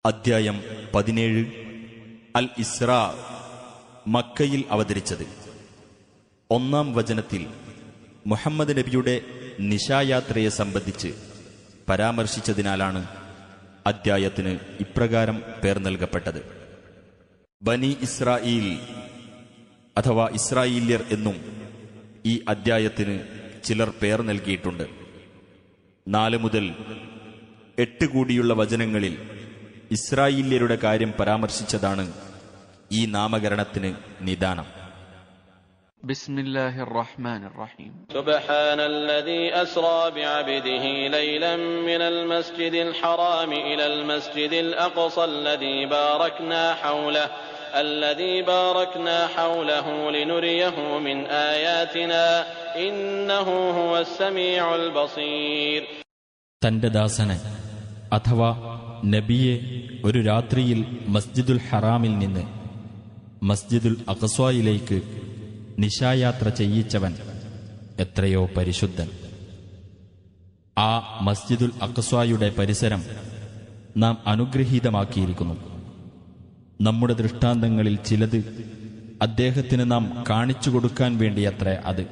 അദ്ധ്യായം 17 അൽ ഇസ്രാ. മക്കയിൽ അവതരിച്ചത്. 1-ാം വചനത്തിൽ മുഹമ്മദ് നബിയുടെ നിശായാത്രയെ സംബന്ധിച്ച് പരാമർശിച്ചതിനാലാണ് അദ്ധ്യായത്തിന് ഇപ്രകാരം പേർ നൽകപ്പെട്ടത്. ബനി ഇസ്രായീൽ അഥവാ ഇസ്രായേല്യർ എന്നും ഈ അദ്ധ്യായത്തിന് ചിലർ പേർ നൽകിയിട്ടുണ്ട്. 4 മുതൽ 8 കൂടിയുള്ള വചനങ്ങളിൽ ഇസ്രായേല്യരുടെ കാര്യം പരാമർശിച്ചതാണ് ഈ നാമകരണത്തിന് നിദാനം. ബിസ്മില്ലാഹിർ റഹ്മാനിർ റഹീം. സുബ്ഹാനല്ലദീ അസ്റാ ബിഅബ്ദിഹി ലൈലൻ മിനൽ മസ്ജിദിൽ ഹറാമി ഇലൽ മസ്ജിദിൽ അഖ്സല്ലദീ ബാറക്നാ ഹൗലഹു ലിനുരിയഹു മിൻ ആയാതിനാ ഇന്നഹു ഹുവസ് സമീഉൽ ബസീർ. തന്റെ ദാസനെ അഥവാ നബിയെ ഒരു രാത്രിയിൽ മസ്ജിദുൽ ഹറാമിൽ നിന്ന് മസ്ജിദുൽ അഖ്സായിലേക്ക് നിശായാത്ര ചെയ്യിച്ചവൻ എത്രയോ പരിശുദ്ധൻ. ആ മസ്ജിദുൽ അഖ്സായുടെ പരിസരം നാം അനുഗ്രഹീതമാക്കിയിരിക്കുന്നു. നമ്മുടെ ദൃഷ്ടാന്തങ്ങളിൽ ചിലത് അദ്ദേഹത്തിന് നാം കാണിച്ചു കൊടുക്കാൻ വേണ്ടിയത്രേ അത്.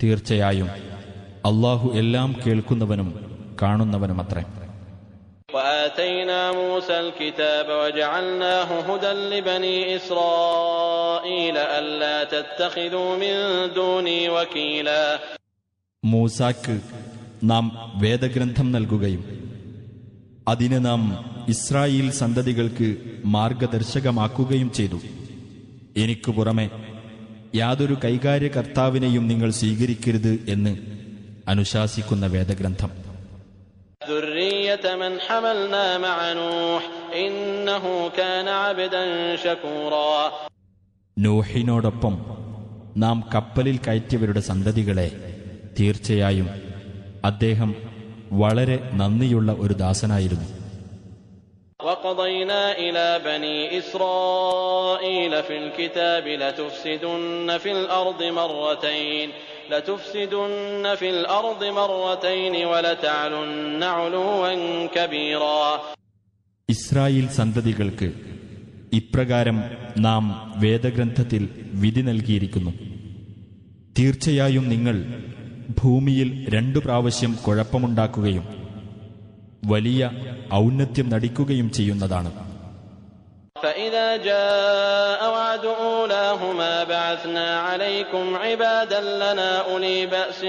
തീർച്ചയായും അല്ലാഹു എല്ലാം കേൾക്കുന്നവനും കാണുന്നവനുമത്രേ. وآتينا موسى الكتاب وجعلناه هدى لبني إسرائيل ألا تتخذوا من دوني وكيلا. മൂസാക്ക് നാം വേദഗ്രന്ഥം നൽകുകയും അതിനെ നാം ഇസ്രായേൽ സന്തതികൾക്ക് മാർഗദർശകമാക്കുകയും ചെയ്തു. എനിക്കു പുറമെ യാതൊരു കൈകാര്യകർത്താവിനെയും നിങ്ങൾ സ്വീകരിക്കരുത് എന്ന് അനുശാസിക്കുന്ന വേദഗ്രന്ഥം. ذرية من حملنا مع نوح إنه كان عبدا شكورا. നൂഹിനോടൊപ്പം നാം കപ്പലിൽ കയറ്റിയവരുടെ സന്തതികളെ തീർച്ചയായും അദ്ദേഹം വളരെ നന്ദിയുള്ള ഒരു ദാസനായിരുന്നു. وقضينا إلى بني إسرائيل في الكتاب لتفسدن في الأرض مرتين ولتعلن علوا كبيرا. ഇസ്രായേൽ സന്തതികൾക്ക് ഇപ്രകാരം നാം വേദഗ്രന്ഥത്തിൽ വിധി നൽകിയിരിക്കുന്നു. തീർച്ചയായും നിങ്ങൾ ഭൂമിയിൽ 2 പ്രാവശ്യം കുഴപ്പമുണ്ടാക്കുകയും വലിയ ഔന്നത്യം നടിക്കുകയും ചെയ്യുന്നതാണ്. فإذا جاء وعد أولاهما بعثنا عليكم عبادا لنا أولي بأس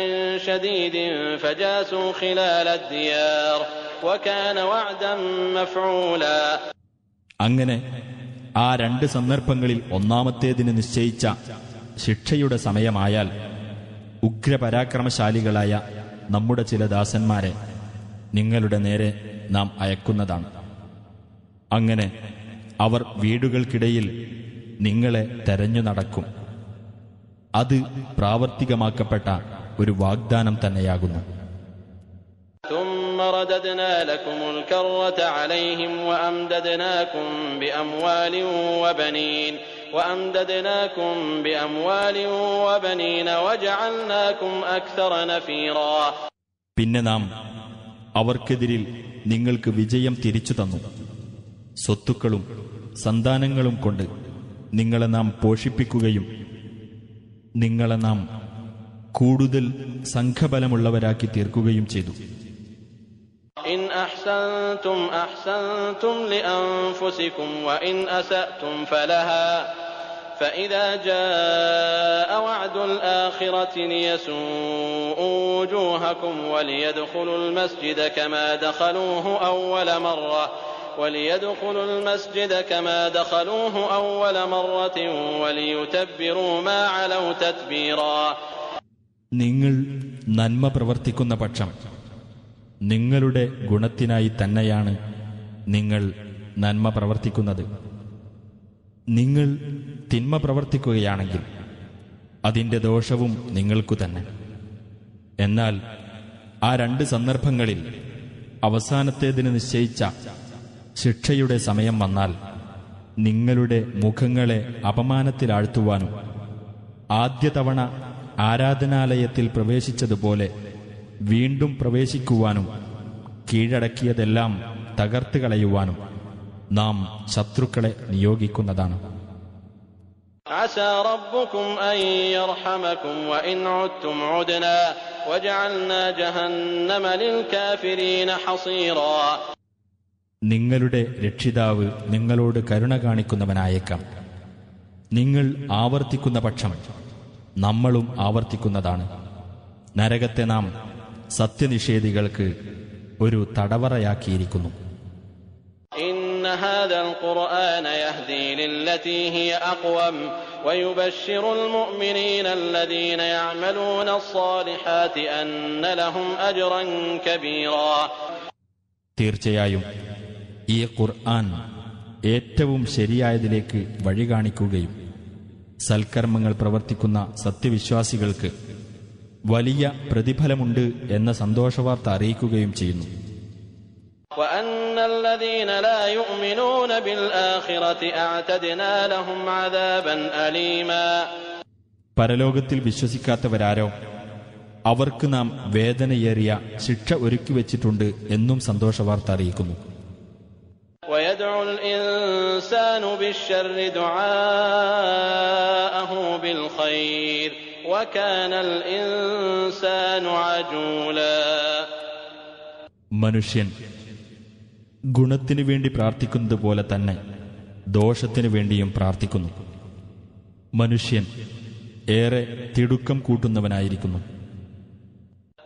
شديد فجاسوا خلال الديار وكان وعدا مفعولا. അങ്ങനെ ആ 2 സന്ദർഭങ്ങളിൽ ഒന്നാമത്തേതിന് നിശ്ചയിച്ച ശിക്ഷയുടെ സമയമായാൽ ഉഗ്രപരാക്രമശാലികളായ നമ്മുടെ ചില ദാസന്മാരെ നിങ്ങളുടെ നേരെ നാം അയക്കുന്നതാണ്. അങ്ങനെ അവർ വീടുകൾക്കിടയിൽ നിങ്ങളെ തെരഞ്ഞു നടക്കും. അത് പ്രാവർത്തികമാക്കപ്പെട്ട ഒരു വാഗ്ദാനം തന്നെയാകുന്നു. ثم رددنا لكم الكرة عليهم وأمددناكم بأموال وبنين وجعلناكم أكثر نفيرا. പിന്നെ നാം അവർക്കെതിരിൽ നിങ്ങൾക്ക് വിജയം തിരിച്ചു തന്നു. സ്വത്തുക്കളും സന്താനങ്ങളും കൊണ്ട് നിങ്ങളെ നാം പോഷിപ്പിക്കുകയും നിങ്ങളെ നാം കൂടുതൽ സംഘബലമുള്ളവരാക്കി തീർക്കുകയും ചെയ്തു. إن أحسنتم أحسنتم لأنفسكم وإن أسأتم فلها فإذا جاء وعد الآخرة ليسوءوا وجوهكم وليدخلوا المسجد كما دخلوه أول مرة وليتبروا ما علوا تتبيرا. നിങ്ങൾ നന്മ പ്രവർത്തിക്കുന്ന പക്ഷം നിങ്ങളുടെ ഗുണത്തിനായി തന്നെയാണ് നിങ്ങൾ നന്മ പ്രവർത്തിക്കുന്നത്. നിങ്ങൾ തിന്മ പ്രവർത്തിക്കുകയാണെങ്കിൽ അതിൻ്റെ ദോഷവും നിങ്ങൾക്കു തന്നെ. എന്നാൽ ആ 2 സന്ദർഭങ്ങളിൽ അവസാനത്തേതിന് നിശ്ചയിച്ച ശിക്ഷയുടെ സമയം വന്നാൽ നിങ്ങളുടെ മുഖങ്ങളെ അപമാനത്തിലാഴ്ത്തുവാനും ആദ്യ തവണ ആരാധനാലയത്തിൽ പ്രവേശിച്ചതുപോലെ വീണ്ടും പ്രവേശിക്കുവാനും കീഴടക്കിയതെല്ലാം തകർത്ത് കളയുവാനും നാം ശത്രുക്കളെ നിയോഗിക്കുന്നതാണ്. عسى ربكم أن يرحمكم وإن عدتم عدنا وجعلنا جهنم للكافرين حصيرا. നിങ്ങളുടെ രക്ഷിതാവ് നിങ്ങളോട് കരുണ കാണിക്കുന്നവനായേക്കാം. നിങ്ങൾ ആവർത്തിക്കുന്ന പക്ഷം നമ്മളും ആവർത്തിക്കുന്നതാണ്. നരകത്തെ നാം സത്യനിഷേധികൾക്ക് ഒരു തടവറയാക്കിയിരിക്കുന്നു. إن هذا القرآن يهدي للتي هي أقوم ويبشر المؤمنين الذين يعملون الصالحات أن لهم أجرا كبيرا. തീർച്ചയായും ഈ ഖുർആൻ ഏറ്റവും ശരിയായതിലേക്ക് വഴി കാണിക്കുകയും സൽക്കർമ്മങ്ങൾ പ്രവർത്തിക്കുന്ന സത്യവിശ്വാസികൾക്ക് വലിയ പ്രതിഫലമുണ്ട് എന്ന സന്തോഷവാർത്ത അറിയിക്കുകയും ചെയ്യുന്നു. وأن الذين لا يؤمنون بالآخرة أعتدنا لهم عذابا أليما. പരലോകത്തിൽ വിശ്വസിക്കാത്തവരാരോ അവർക്ക് നാം വേദനയേറിയ ശിക്ഷ ഒരുക്കി വച്ചിട്ടുണ്ട് എന്നും സന്തോഷവാർത്ത അറിയിക്കുന്നു. ويدعو الإنسان بالشر دعاءه بالخير وكان الإنسان عجولا. മനുഷ്യൻ ഗുണത്തിനു വേണ്ടി പ്രാർത്ഥിക്കുന്നത് പോലെ തന്നെ ദോഷത്തിനു വേണ്ടിയും പ്രാർത്ഥിക്കുന്നു. മനുഷ്യൻ ഏറെ തിടുക്കം കൂട്ടുന്നവനായിരിക്കുന്നു.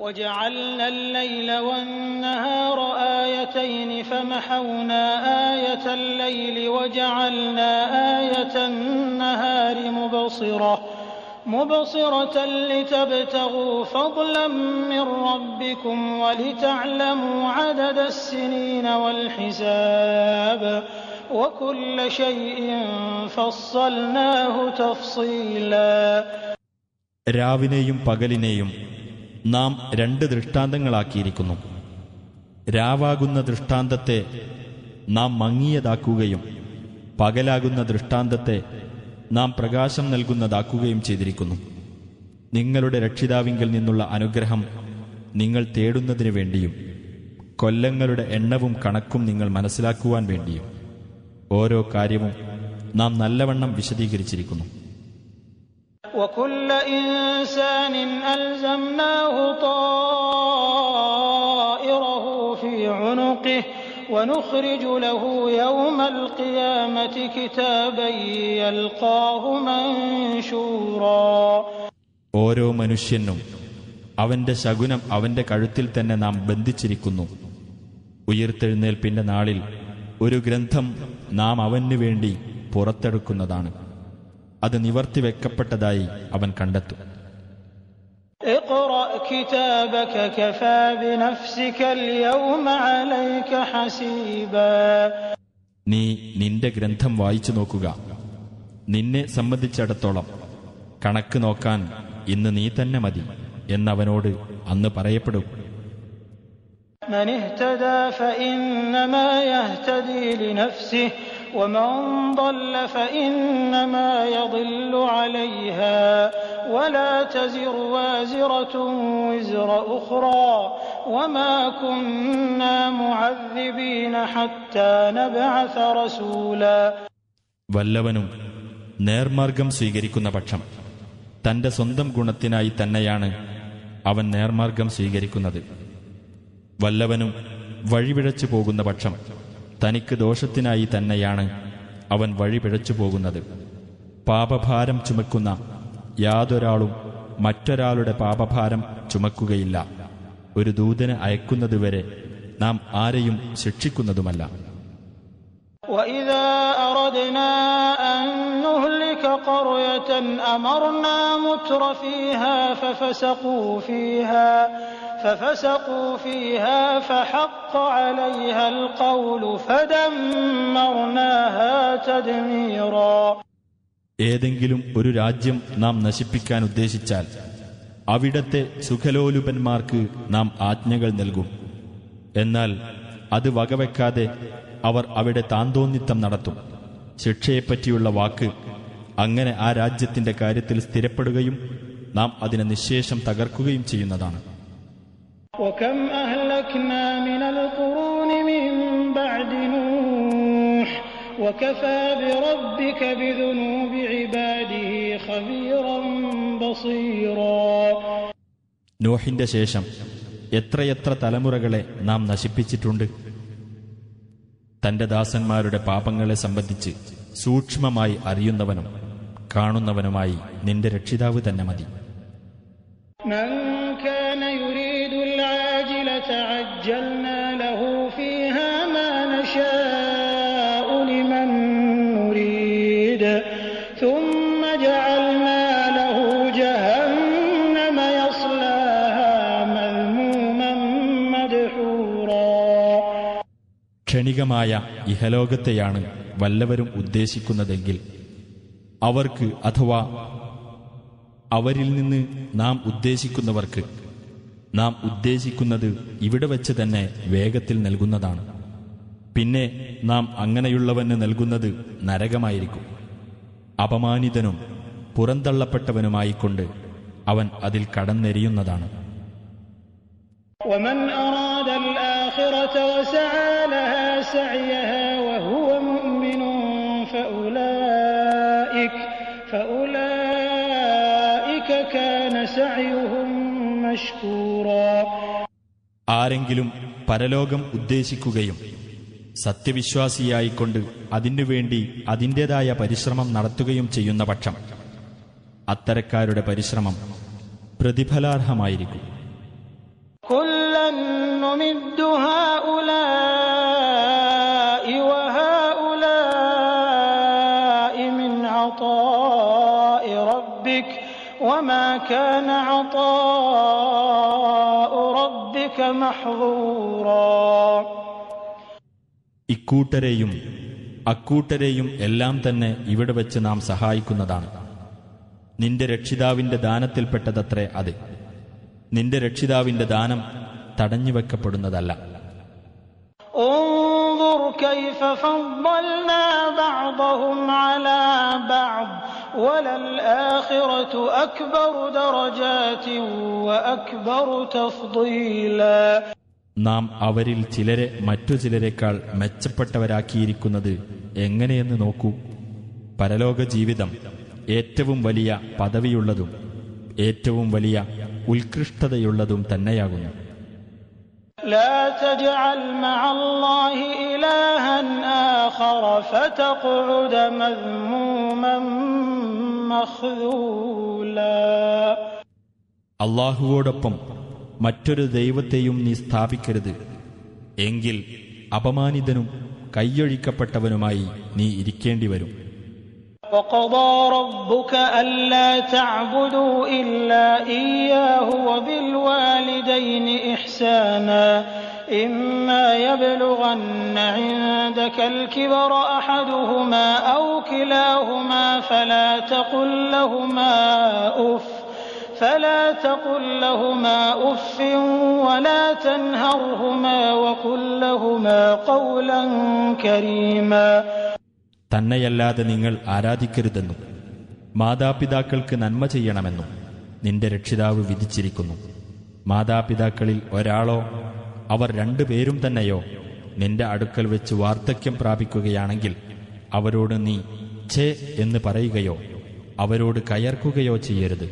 وجعلنا الليل والنهار آيتين فمحونا آية الليل وجعلنا آية النهار مبصرة لتبتغوا فضلا من ربكم ولتعلموا عدد السنين والحساب وكل شيء فصلناه تفصيلا. രാവിനെയും പകലിനെയും നാം രണ്ട് ദൃഷ്ടാന്തങ്ങളാക്കിയിരിക്കുന്നു. രാവാകുന്ന ദൃഷ്ടാന്തത്തെ നാം മങ്ങിയതാക്കുകയും പകലാകുന്ന ദൃഷ്ടാന്തത്തെ നാം പ്രകാശം നൽകുന്നതാക്കുകയും ചെയ്തിരിക്കുന്നു. നിങ്ങളുടെ രക്ഷിതാവിങ്കിൽ നിന്നുള്ള അനുഗ്രഹം നിങ്ങൾ തേടുന്നതിനു വേണ്ടിയും കൊല്ലങ്ങളുടെ എണ്ണവും കണക്കും നിങ്ങൾ മനസ്സിലാക്കുവാൻ വേണ്ടിയും ഓരോ കാര്യവും നാം നല്ലവണ്ണം വിശദീകരിച്ചിരിക്കുന്നു. وكل إنسان ألزمناه طائره في عنقه ونخرج له يوم القيامة كتابا يلقاه منشورا. ഓരോ മനുഷ്യനും അവന്റെ ശകുനം അവന്റെ കഴുത്തിൽ തന്നെ നാം ബന്ധിച്ചിരിക്കുന്നു. ഉയിർത്തെഴുന്നേൽപ്പിന്റെ നാളിൽ ഒരു ഗ്രന്ഥം നാം അവനു വേണ്ടി പുറത്തെടുക്കുന്നതാണ്. അത് നിവർത്തിവെക്കപ്പെട്ടതായി അവൻ കണ്ടെത്തും. اقرأ كتابك كفى بنفسك اليوم عليك حسيبا. നീ നിന്റെ ഗ്രന്ഥം വായിച്ചു നോക്കുക. നിന്നെ സംബന്ധിച്ചിടത്തോളം കണക്ക് നോക്കാൻ ഇന്ന് നീ തന്നെ മതി എന്നവനോട് അന്ന് പറയപ്പെടും. من اهتدى فإنما يهتدي لنفسه ومن ضل فإنما يضل عليها ولا تزر وازرة وزر أخرى وما كنا معذبين حتى نبعث رسولا. വല്ലവനും നേർമാർഗം സ്വീകരിക്കുന്ന പക്ഷം തന്റെ സ്വന്തം ഗുണത്തിനായി തന്നെയാണ് അവൻ നേർമാർഗം സ്വീകരിക്കുന്നത്. വല്ലവനും വഴിപിഴച്ചു പോകുന്ന പക്ഷം തനിക്ക് ദോഷത്തിനായി തന്നെയാണ് അവൻ വഴിപിഴച്ചു പോകുന്നത്. പാപഭാരം ചുമക്കുന്ന യാതൊരാളും മറ്റൊരാളുടെ പാപഭാരം ചുമക്കുകയില്ല. ഒരു ദൂതനെ അയക്കുന്നതുവരെ നാം ആരെയും ശിക്ഷിക്കുന്നതുമല്ല. وَإِذَا أَرَدْنَا أَن نُّهْلِكَ قَرْيَةً أَمَرْنَا مُتْرَفِيهَا فَفَسَقُوا فِيهَا فَحَقَّ عَلَيْهَا الْقَوْلُ فَدَمَّرْنَاهَا تَدْمِيرًا. ഏതെങ്കിലും ഒരു രാജ്യം നാം നശിപ്പിക്കാൻ ഉദ്ദേശിച്ചാൽ അവിടത്തെ സുഖലോലുപന്മാർക്ക് നാം ആജ്ഞകൾ നൽകും. എന്നാൽ അത് വകവെക്കാതെ അവർ അവിടെ താന്തോന്നിത്തം നടത്തും. ശിക്ഷയെപ്പറ്റിയുള്ള വാക്ക് അങ്ങനെ ആ രാജ്യത്തിന്റെ കാര്യത്തിൽ സ്ഥിരപ്പെടുകയും നാം അതിനെ നിശ്ശേഷം തകർക്കുകയും ചെയ്യുന്നതാണ്. وكم أهلكنا من القرون من بعد نوح وكفى بربك بذنوب عباده خبيرا بصيرا. നോഹിന്റെ ശേഷം എത്രയെത്ര തലമുറകളെ നാം നശിപ്പിച്ചിട്ടുണ്ട്. തന്റെ ദാസന്മാരുടെ പാപങ്ങളെ സംബന്ധിച്ച് സൂക്ഷ്മമായി അറിയുന്നവനും കാണുന്നവനുമായി നിന്റെ രക്ഷിതാവ് തന്നെ മതി. من كان يريد العاجلة عجلنا له فيها ما نشاء لمن نريد ثم جعلنا له جهنم يصلاها مذموما مدحورا. ക്ഷണികമായ ഇഹലോകത്തെയാണ് വല്ലവരും ഉദ്ദേശിക്കുന്നതെങ്കിൽ അവർക്ക് അഥവാ അവരിൽ നിന്ന് നാം ഉദ്ദേശിക്കുന്നവർക്ക് നാം ഉദ്ദേശിക്കുന്നത് ഇവിടെ വച്ച് തന്നെ വേഗത്തിൽ നൽകുന്നതാണ്. പിന്നെ നാം അങ്ങനെയുള്ളവന് നൽകുന്നത് നരകമായിരിക്കും. അപമാനിതനും പുറന്തള്ളപ്പെട്ടവനുമായിക്കൊണ്ട് അവൻ അതിൽ കടന്നെരിയുന്നതാണ്. ومن أراد الآخرة وسعى لها سعيها وهو مؤمن فأولئك كان سعيهم مشكورا. ആരെങ്കിലും പരലോകം ഉദ്ദേശിക്കുകയും സത്യവിശ്വാസിയായിക്കൊണ്ട് അതിനുവേണ്ടി അതിൻ്റെതായ പരിശ്രമം നടത്തുകയും ചെയ്യുന്ന പക്ഷം അത്തരക്കാരുടെ പരിശ്രമം പ്രതിഫലാർഹമായിരിക്കും. كُلًّا نُّمِدُّ هَٰؤُلَاءِ وَهَٰؤُلَاءِ مِنْ عَطَاءِ رَبِّكَ وَمَا كَانَ عَطَاءُ رَبِّكَ مَحْظُورًا. ഇക്കൂട്ടരെയും അക്കൂട്ടരെയും എല്ലാം തന്നെ ഇവിടെ വെച്ച് നാം സഹായിക്കുന്നതാണ്. നിന്റെ രക്ഷിതാവിന്റെ ദാനത്തിൽപ്പെട്ടതത്രേ അത്. നിന്റെ രക്ഷിതാവിന്റെ ദാനം തടഞ്ഞുവെക്കപ്പെടുന്നതല്ല. انظُرْ كَيْفَ فَضَّلْنَا بَعْضَهُمْ عَلَى بَعْضٍ وَلَلْآخِرَةُ أَكْبَرُ دَرَجَاتٍ وَأَكْبَرُ تَفْضِيلًا. നാം അവരിൽ ചിലരെ മറ്റു ചിലരെക്കാൾ മെച്ചപ്പെട്ടവരാക്കിയിരിക്കുന്നത് എങ്ങനെയെന്ന് നോക്കൂ. പരലോക ജീവിതം ഏറ്റവും വലിയ പദവിയുള്ളതും ഏറ്റവും വലിയ ഉത്കൃഷ്ടതയുള്ളതും തന്നെയാകുന്നു. لا تجعل مع الله إلها آخر فتقعد مذموما مخذولا. അല്ലാഹുവോടൊപ്പം മറ്റൊരു ദൈവത്തെയും നീ സ്ഥാപിക്കരുത്. എങ്കിൽ അപമാനിതനും കൈയൊഴിക്കപ്പെട്ടവനുമായി നീ ഇരിക്കേണ്ടി വരും. وقضى ربك ألا تعبدوا إلا إياه وبالوالدين إحسانا إما يبلغن عندك الكبر أحدهما أو كلاهما فلا تقل لهما أف ولا تنهرهما وقل لهما قولا كريما. തന്നെയല്ലാതെ നിങ്ങൾ ആരാധിക്കരുതെന്നും മാതാപിതാക്കൾക്ക് നന്മ ചെയ്യണമെന്നും നിന്റെ രക്ഷിതാവ് വിധിച്ചിരിക്കുന്നു. മാതാപിതാക്കളിൽ ഒരാളോ അവർ രണ്ടുപേരും തന്നെയോ നിന്റെ അടുക്കൽ വെച്ച് വാർദ്ധക്യം പ്രാപിക്കുകയാണെങ്കിൽ അവരോട് നീ ഛേ എന്ന് പറയുകയോ അവരോട് കയർക്കുകയോ ചെയ്യരുത്.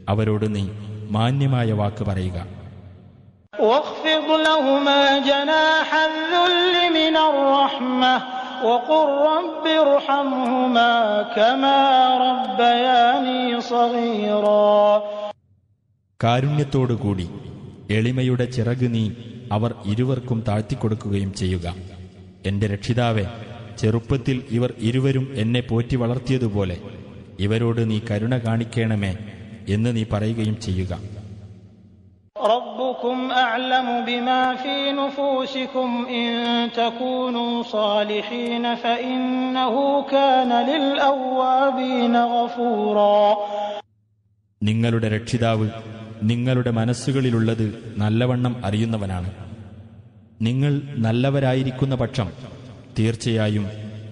അവരോട് നീ മാന്യമായ വാക്ക് പറയുക. واخفض لهما جناح الذل من الرحمة وقل رب ارحمهما كما ربياني صغيرا. കാരുണ്യത്തോടുകൂടി എളിമയുടെ ചിറക് നീ അവർ ഇരുവർക്കും താഴ്ത്തിക്കൊടുക്കുകയും ചെയ്യുക. എന്റെ രക്ഷിതാവേ, ചെറുപ്പത്തിൽ ഇവർ ഇരുവരും എന്നെ പോറ്റി വളർത്തിയതുപോലെ ഇവരോട് നീ കരുണ കാണിക്കണമേ എന്ന് നീ പറയുകയും ചെയ്യുക. ربكم أعلم بما في نفوسكم إن تكونوا صالحين فإنه كان للأوابين غفورا. നിങ്ങളുടെ രക്ഷിതാവ് നിങ്ങളുടെ മനസ്സുകളിലുള്ളത് നല്ലവണ്ണം അറിയുന്നവനാണ്. നിങ്ങൾ നല്ലവരായിരിക്കുന്ന പക്ഷം തീർച്ചയായും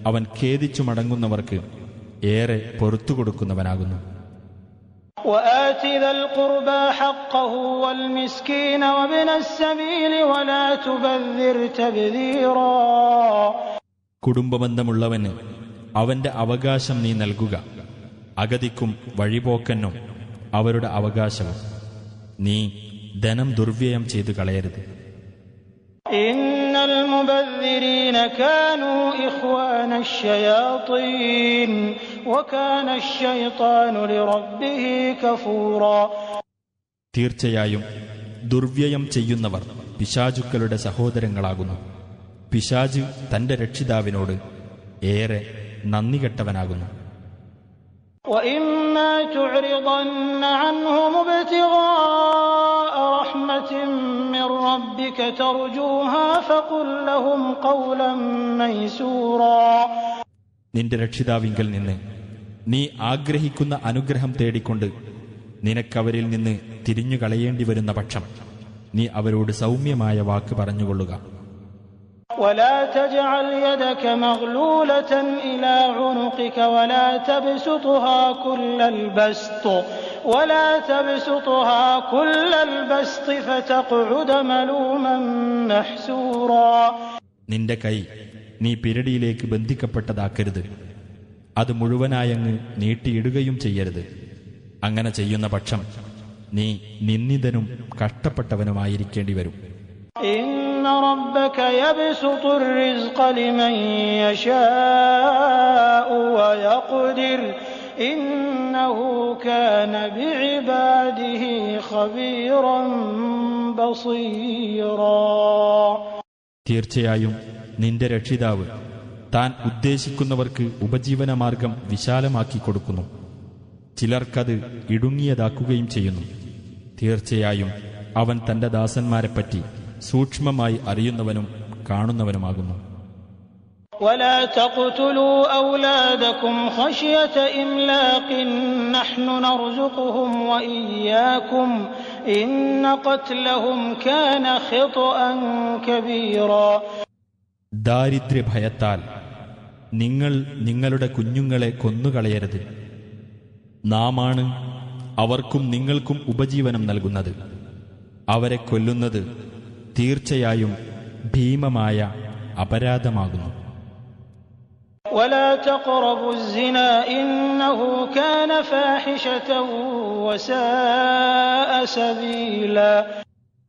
അവൻ ഖേദിച്ചു മടങ്ങുന്നവർക്ക് ഏറെ പൊറത്തുകൊടുക്കുന്നവനാകുന്നു. وآت ذا القربى حقه والمسكين وابن السبيل ولا تبذر تبذيرا. കുടുംബബന്ധമുള്ളവന് അവന്റെ അവകാശം നീ നൽകുക, അഗതിക്കും വഴിപോക്കനും അവരുടെ അവകാശവും. നീ ധനം ദുർവ്യയം ചെയ്തു കളയരുത്. ഇന്നൽ മുബദ്ദിരീന കാനൂ ഇഖ്വാന അശ്ശയാത്തീൻ വകാന അശ്ശൈത്താനു ലിറബ്ബിഹി കഫൂറാ. തീർച്ചയായും ദുർവ്യയം ചെയ്യുന്നവർ പിശാചുക്കളുടെ സഹോദരങ്ങളാകുന്നു. പിശാച് തന്റെ രക്ഷിതാവിനോട് ഏറെ നന്ദികെട്ടവനാകുന്നു. وَإِمَّا تُعْرِضَنَّ عَنْهُمُ ابْتِغَاءَ رَحْمَةٍ مِّن رَّبِّكَ تَرْجُوهَا فَقُل لَّهُمْ قَوْلًا مَّيْسُورًا. നിന്റെ രക്ഷിതാവിങ്കൽ നിന്ന് നീ ആഗ്രഹിക്കുന്ന അനുഗ്രഹം തേടിക്കൊണ്ട് നിനക്കവരിൽ നിന്ന് തിരിഞ്ഞു കളയേണ്ടി വരുന്ന പക്ഷം നീ അവരോട് സൗമ്യമായ വാക്ക് പറഞ്ഞുകൊള്ളുക. ولا تجعل يدك مغلولة إلى عنقك ولا تبسطها كل البسط فتقعد ملوما محسورا. നിന്റെ കൈ നീ പിരടിയിലേക്ക് ബന്ധിക്കപ്പെട്ടതാക്കരുത്, അത് മുഴുവനായങ്ങ് നീട്ടിയിടുകയും ചെയ്യരുത്. അങ്ങനെ ചെയ്യുന്ന പക്ഷം നീ നിന്ദിതനും കഷ്ടപ്പെട്ടവനുമായിരിക്കേണ്ടി വരും. إن ربك يبسط الرزق لمن يشاء ويقدر إنه كان بعباده خبيرا بصيرا. തീർച്ചയായും നിന്റെ രക്ഷിതാവ് താൻ ഉദ്ദേശിക്കുന്നവർക്ക് ഉപജീവനമാർഗം വിശാലമാക്കി കൊടുക്കുന്നു, ചിലർക്കത് ഇടുങ്ങിയതാക്കുകയും ചെയ്യുന്നു. തീർച്ചയായും അവൻ തന്റെ ദാസന്മാരെപ്പറ്റി സൂക്ഷ്മമായി അറിയുന്നവനും കാണുന്നവനുമാകുന്നു. ولا تقتلوا أولادكم خشية إملاق نحن نرزقهم وإياكم إن قتلهم كان خطأ كبيرا. ദാരിദ്ര്യഭയത്താൽ നിങ്ങൾ നിങ്ങളുടെ കുഞ്ഞുങ്ങളെ കൊന്നുകളയരുത്. നാമാണ് അവർക്കും നിങ്ങൾക്കും ഉപജീവനം നൽകുന്നത്. അവരെ കൊല്ലുന്നത് തീർച്ചയായും ഭീമമായ അപരാധമാകുന്നു. ولا تقربوا الزنا إنه كان فاحشة وساء سبيلا.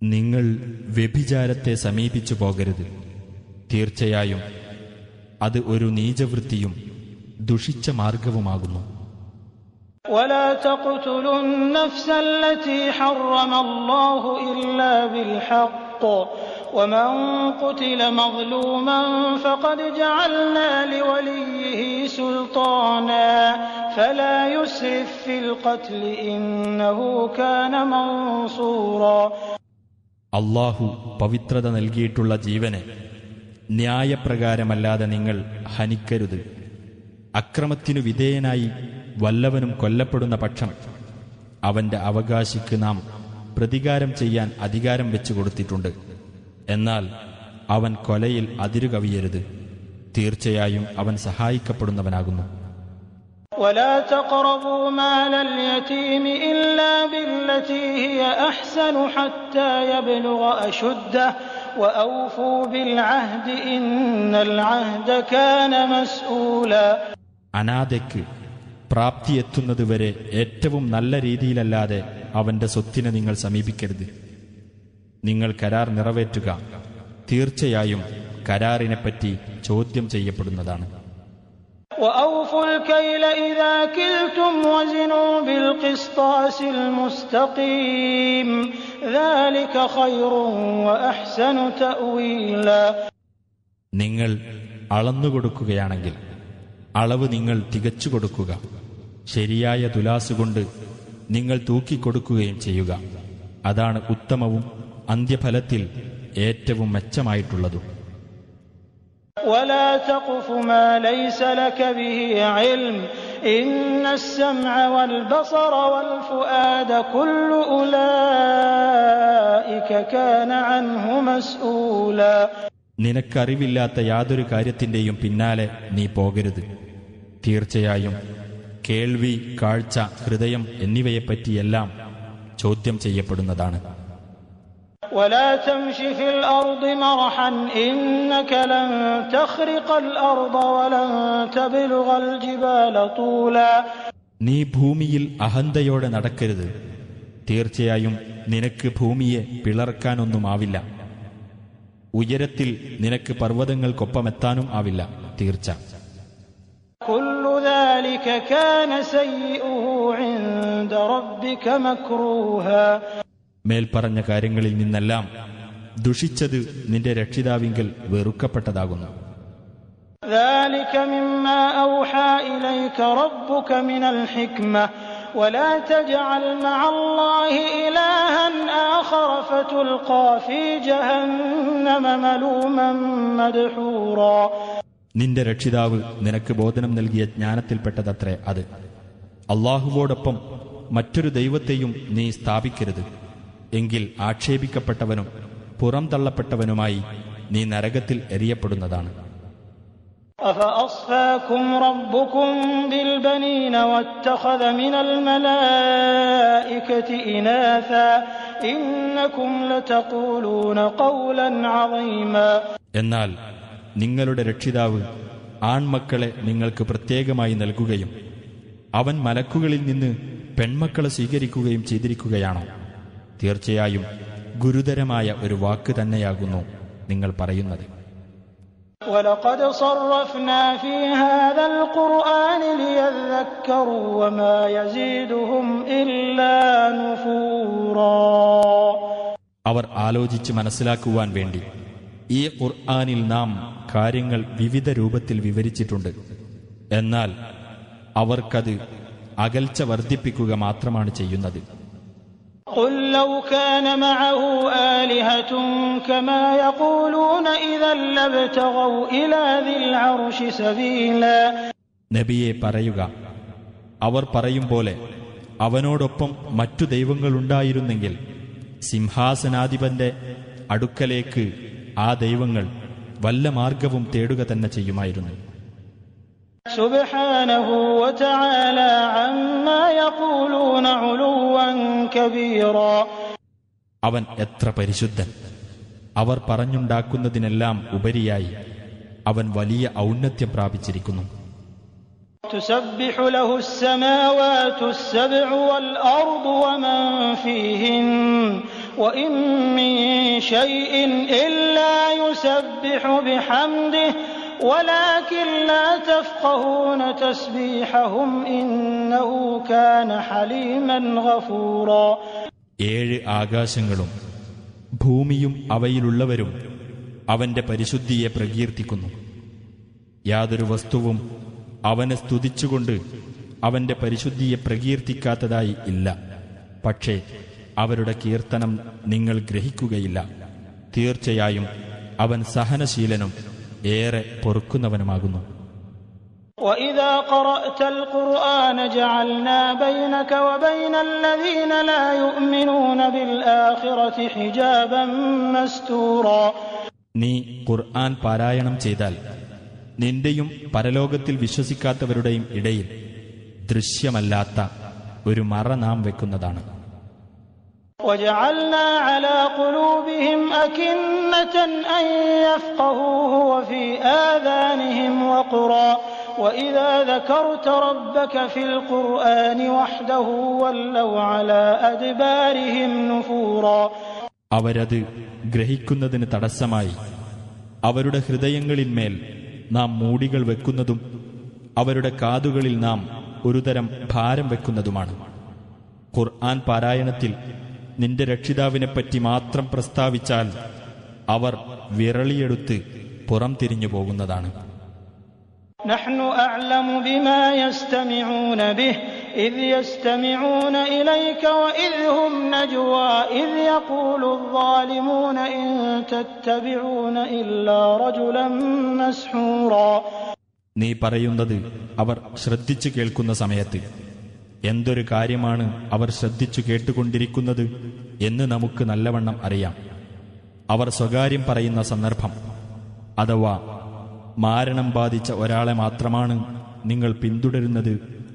നിങ്ങൾ വ്യഭിചാരത്തെ സമീപിച്ചു പോകരുത്. തീർച്ചയായും അത് ഒരു നീചവൃത്തിയും ദുഷിച്ച മാർഗവുമാകുന്നു. ولا تقتلوا النفس التي حرم الله إلا بالحق ومن قتل مظلوما فقد جعلنا لوليه سلطانا فلا يسرف في القتل إنه كان منصورا. അല്ലാഹു പവിത്രത നൽകിയിട്ടുള്ള ജീവനെ ന്യായപ്രകാരമല്ലാതെ നിങ്ങൾ ഹനിക്കരുത്. അക്രമത്തിനു വിധേയനായി വല്ലവനും കൊല്ലപ്പെടുന്ന പക്ഷം അവന്റെ അവകാശിക്ക് നാം പ്രതികാരം ചെയ്യാൻ അധികാരം വെച്ചു കൊടുത്തിട്ടുണ്ട്. എന്നാൽ അവൻ കൊലയിൽ അതിരുകവിയരുത്. തീർച്ചയായും അവൻ സഹായിക്കപ്പെടുന്നവനാകുന്നു. ولا تقربوا مال اليتيم إلا بالتي هي أحسن حتى يبلغ أشده وأوفوا بالعهد إن العهد كان مسؤولا. അനാഥയ്ക്ക് പ്രാപ്തിയെത്തുന്നതുവരെ ഏറ്റവും നല്ല രീതിയിലല്ലാതെ അവന്റെ സ്വത്തിനെ നിങ്ങൾ സമീപിക്കരുത്. നിങ്ങൾ കരാർ നിറവേറ്റുക. തീർച്ചയായും കരാറിനെപ്പറ്റി ചോദ്യം ചെയ്യപ്പെടുന്നതാണ്. وأوفوا الكيل إذا كلتم وزنوا بالقسطاس المستقيم ذلك خير وأحسن تأويلا. നിങ്ങൾ അളന്നുകൊടുക്കുകയാണെങ്കിൽ അളവ് നിങ്ങൾ തികച്ചു കൊടുക്കുക. ശരിയായ തുലാസുകൊണ്ട് നിങ്ങൾ തൂക്കിക്കൊടുക്കുകയും ചെയ്യുക. അതാണ് ഉത്തമവും അന്ത്യഫലത്തിൽ ഏറ്റവും മെച്ചമായിട്ടുള്ളതും. ولا تقف ما ليس لك به علم إن السمع والبصر والفؤاد كل أولئك كان عنه مسؤولا. നിനക്കറിവില്ലാത്ത യാതൊരു കാര്യത്തിന്റെയും പിന്നാലെ നീ പോകരുത്. തീർച്ചയായും കേൾവി, കാഴ്ച, ഹൃദയം എന്നിവയെപ്പറ്റിയെല്ലാം ചോദ്യം ചെയ്യപ്പെടുന്നതാണ്. ولا تمش في الأرض مرحا إنك لن تخرق الأرض ولن تبلغ الجبال طولا. നീ ഭൂമിയിൽ അഹന്തയോടെ നടക്കരുത്. തീർച്ചയായും നിനക്ക് ഭൂമിയെ പിളർക്കാനൊന്നുമാവില്ല. ഉയരത്തിൽ നിനക്ക് പർവ്വതങ്ങൾക്കൊപ്പമെത്താനും ആവില്ല. തീർച്ച. كل ذلك كان سيئه عند ربك مكروها. മേൽപ്പറഞ്ഞ കാര്യങ്ങളിൽ നിന്നെല്ലാം ദുഷിച്ചത് നിന്റെ രക്ഷിതാവിങ്കൽ വെറുക്കപ്പെട്ടതാകുന്നു. ذلك مما أوحى إليك ربك من الحكمة ولا تجعل مع الله إلها آخر فتلقى في جهنم ملوما مدحورا. നിന്റെ രക്ഷിതാവ് നിനക്ക് ബോധനം നൽകിയ ജ്ഞാനത്തിൽപ്പെട്ടതത്രേ അത്. അല്ലാഹുവോടൊപ്പം മറ്റൊരു ദൈവത്തെയും നീ സ്ഥാപിക്കരുത്. എങ്കിൽ ആക്ഷേപിക്കപ്പെട്ടവനും പുറംതള്ളപ്പെട്ടവനുമായി നീ നരകത്തിൽ എറിയപ്പെടുന്നതാണ്. أفأصفاكم ربكم بالبنين واتخذ من الملائكة إناثا إنكم لتقولون قولا عظيما. എന്നാൽ നിങ്ങളുടെ രക്ഷിതാവ് ആൺമക്കളെ നിങ്ങൾക്ക് പ്രത്യേകമായി നൽകുകയും അവൻ മലക്കുകളിൽ നിന്ന് പെൺമക്കളെ സ്വീകരിക്കുകയും ചെയ്തിരിക്കുകയാണോ? തീർച്ചയായും ഗുരുതരമായ ഒരു വാക്ക് തന്നെയാകുന്നു നിങ്ങൾ പറയുന്നത്. وَلَقَدْ صَرَّفْنَا فِي هَذَا الْقُرْآنِ لِيَذَّكَّرُوا وَمَا يَزِيدُهُمْ إِلَّا نُفُورًا. അവർ ആലോചിച്ച് മനസ്സിലാക്കുവാൻ വേണ്ടി ഈ ഖുർആനിൽ നാം കാര്യങ്ങൾ വിവിധ രൂപത്തിൽ വിവരിച്ചിട്ടുണ്ട്. എന്നാൽ അവർക്കത് അകൽച്ച വർദ്ധിപ്പിക്കുക മാത്രമാണ് ചെയ്യുന്നത്. قُلْ لَوْ كَانَ مَعَهُ آلِهَةٌ كَمَا يَقُولُونَ إِذًا لَابْتَغَوْا إِلَى ذِي الْعَرْشِ سَبِيلًا. നബിയെ പറയുക, അവർ പറയും പോലെ അവനോടൊപ്പം മറ്റു ദൈവങ്ങളുണ്ടായിരുന്നെങ്കിൽ സിംഹാസനാധിപന്റെ അടുക്കലേക്ക് ആ ദൈവങ്ങൾ വല്ല മാർഗവും തേടുക തന്നെ ചെയ്യുമായിരുന്നു. സുബ്ഹാനഹു വതആല അമ്മാ യഖൂലൂന ഉലുവൻ കബീറാ. അവൻ എത്ര പരിശുദ്ധൻ! അവർ പറഞ്ഞുണ്ടാക്കുന്നതിനെല്ലാം ഉപരിയായി അവൻ വലിയ ഔന്നത്യം പ്രാപിച്ചിരിക്കുന്നു. തുസബ്ബിഹു ലഹു അസ്സമാവാതു അസ്സബ്ഉ വൽ അർദു വമൻ ഫീഹിൻ വഇൻ മിൻ ശൈഇൻ ഇല്ലാ യുസബ്ബിഹു ബിഹംദിഹി വലാകിൻ ലാ തഫ്ഖഹൂന തസ്ബീഹഹും ഇന്നഹു കാന ഹലീമൻ ഗഫൂറാ. 7 ആകാശങ്ങളും ഭൂമിയും അവയിലുള്ളവരും അവന്റെ പരിശുദ്ധിയെ പ്രകീർത്തിക്കുന്നു. യാതൊരു വസ്തുവും അവനെ സ്തുതിച്ചുകൊണ്ട് അവന്റെ പരിശുദ്ധിയെ പ്രകീർത്തിക്കാത്തതായി ഇല്ല. പക്ഷേ അവരുടെ കീർത്തനം നിങ്ങൾ ഗ്രഹിക്കുകയില്ല. തീർച്ചയായും അവൻ സഹനശീലനും ഏറെ പൊറുക്കുന്നവനുമാകുന്നു. وَإِذَا قَرَأْتَ الْقُرْآنَ جَعَلْنَا بَيْنَكَ وَبَيْنَ الَّذِينَ لَا يُؤْمِنُونَ بِالْآخِرَةِ حِجَابًا مَسْتُورًا. നീ ഖുർആൻ പാരായണം ചെയ്താൽ നിന്റെയും പരലോകത്തിൽ വിശ്വസിക്കാത്തവരുടെയും ഇടയിൽ ദൃശ്യമല്ലാത്ത ഒരു മറ നാം വെക്കുന്നതാണ്. وَجَعَلْنَا عَلَى قُلُوبِهِمْ أَكِنَّةً أَن يَفْقَهُوهُ وَفِي آذَانِهِمْ وَقْرًا وَإِذَا ذَكَرْتَ رَبَّكَ فِي الْقُرْآنِ وَحْدَهُ وَلَّوْا عَلَى أَدْبَارِهِمْ نُفُورًا. അവരത് ഗ്രഹിക്കുന്നതിന് തടസ്സമായി അവരുടെ ഹൃദയങ്ങളിന്മേൽ നാം മൂടികൾ വെക്കുന്നതും അവരുടെ കാതുകളിൽ നാം ഒരുതരം ഭാരം വെക്കുന്നതുമാണ്. ഖുർആൻ പാരായണത്തിൽ നിന്റെ രക്ഷിതാവിനെപ്പറ്റി മാത്രം പ്രസ്താവിച്ചാൽ അവർ വിരളിയെടുത്ത് പുറം തിരിഞ്ഞു പോകുന്നതാണ്. نحن أعلم بما يستمعون به إذ يستمعون إليك وإذ هم نجوى إذ يقول الظالمون إن تتبعون إلا رجلا مسحورا. നീ പറയുന്നത് അവർ ശ്രദ്ധിച്ചു കേൾക്കുന്ന സമയത്ത് എന്തൊരു കാര്യമാണ് അവർ ശ്രദ്ധിച്ചു കേട്ടുകൊണ്ടിരിക്കുന്നത് എന്ന് നമുക്ക് നല്ലവണ്ണം അറിയാം. അവർ സ്വകാര്യം പറയുന്ന സന്ദർഭം, അഥവാ മാരണം ബാധിച്ച ഒരാളെ മാത്രമാണ് നിങ്ങൾ പിന്തുടരുന്നത്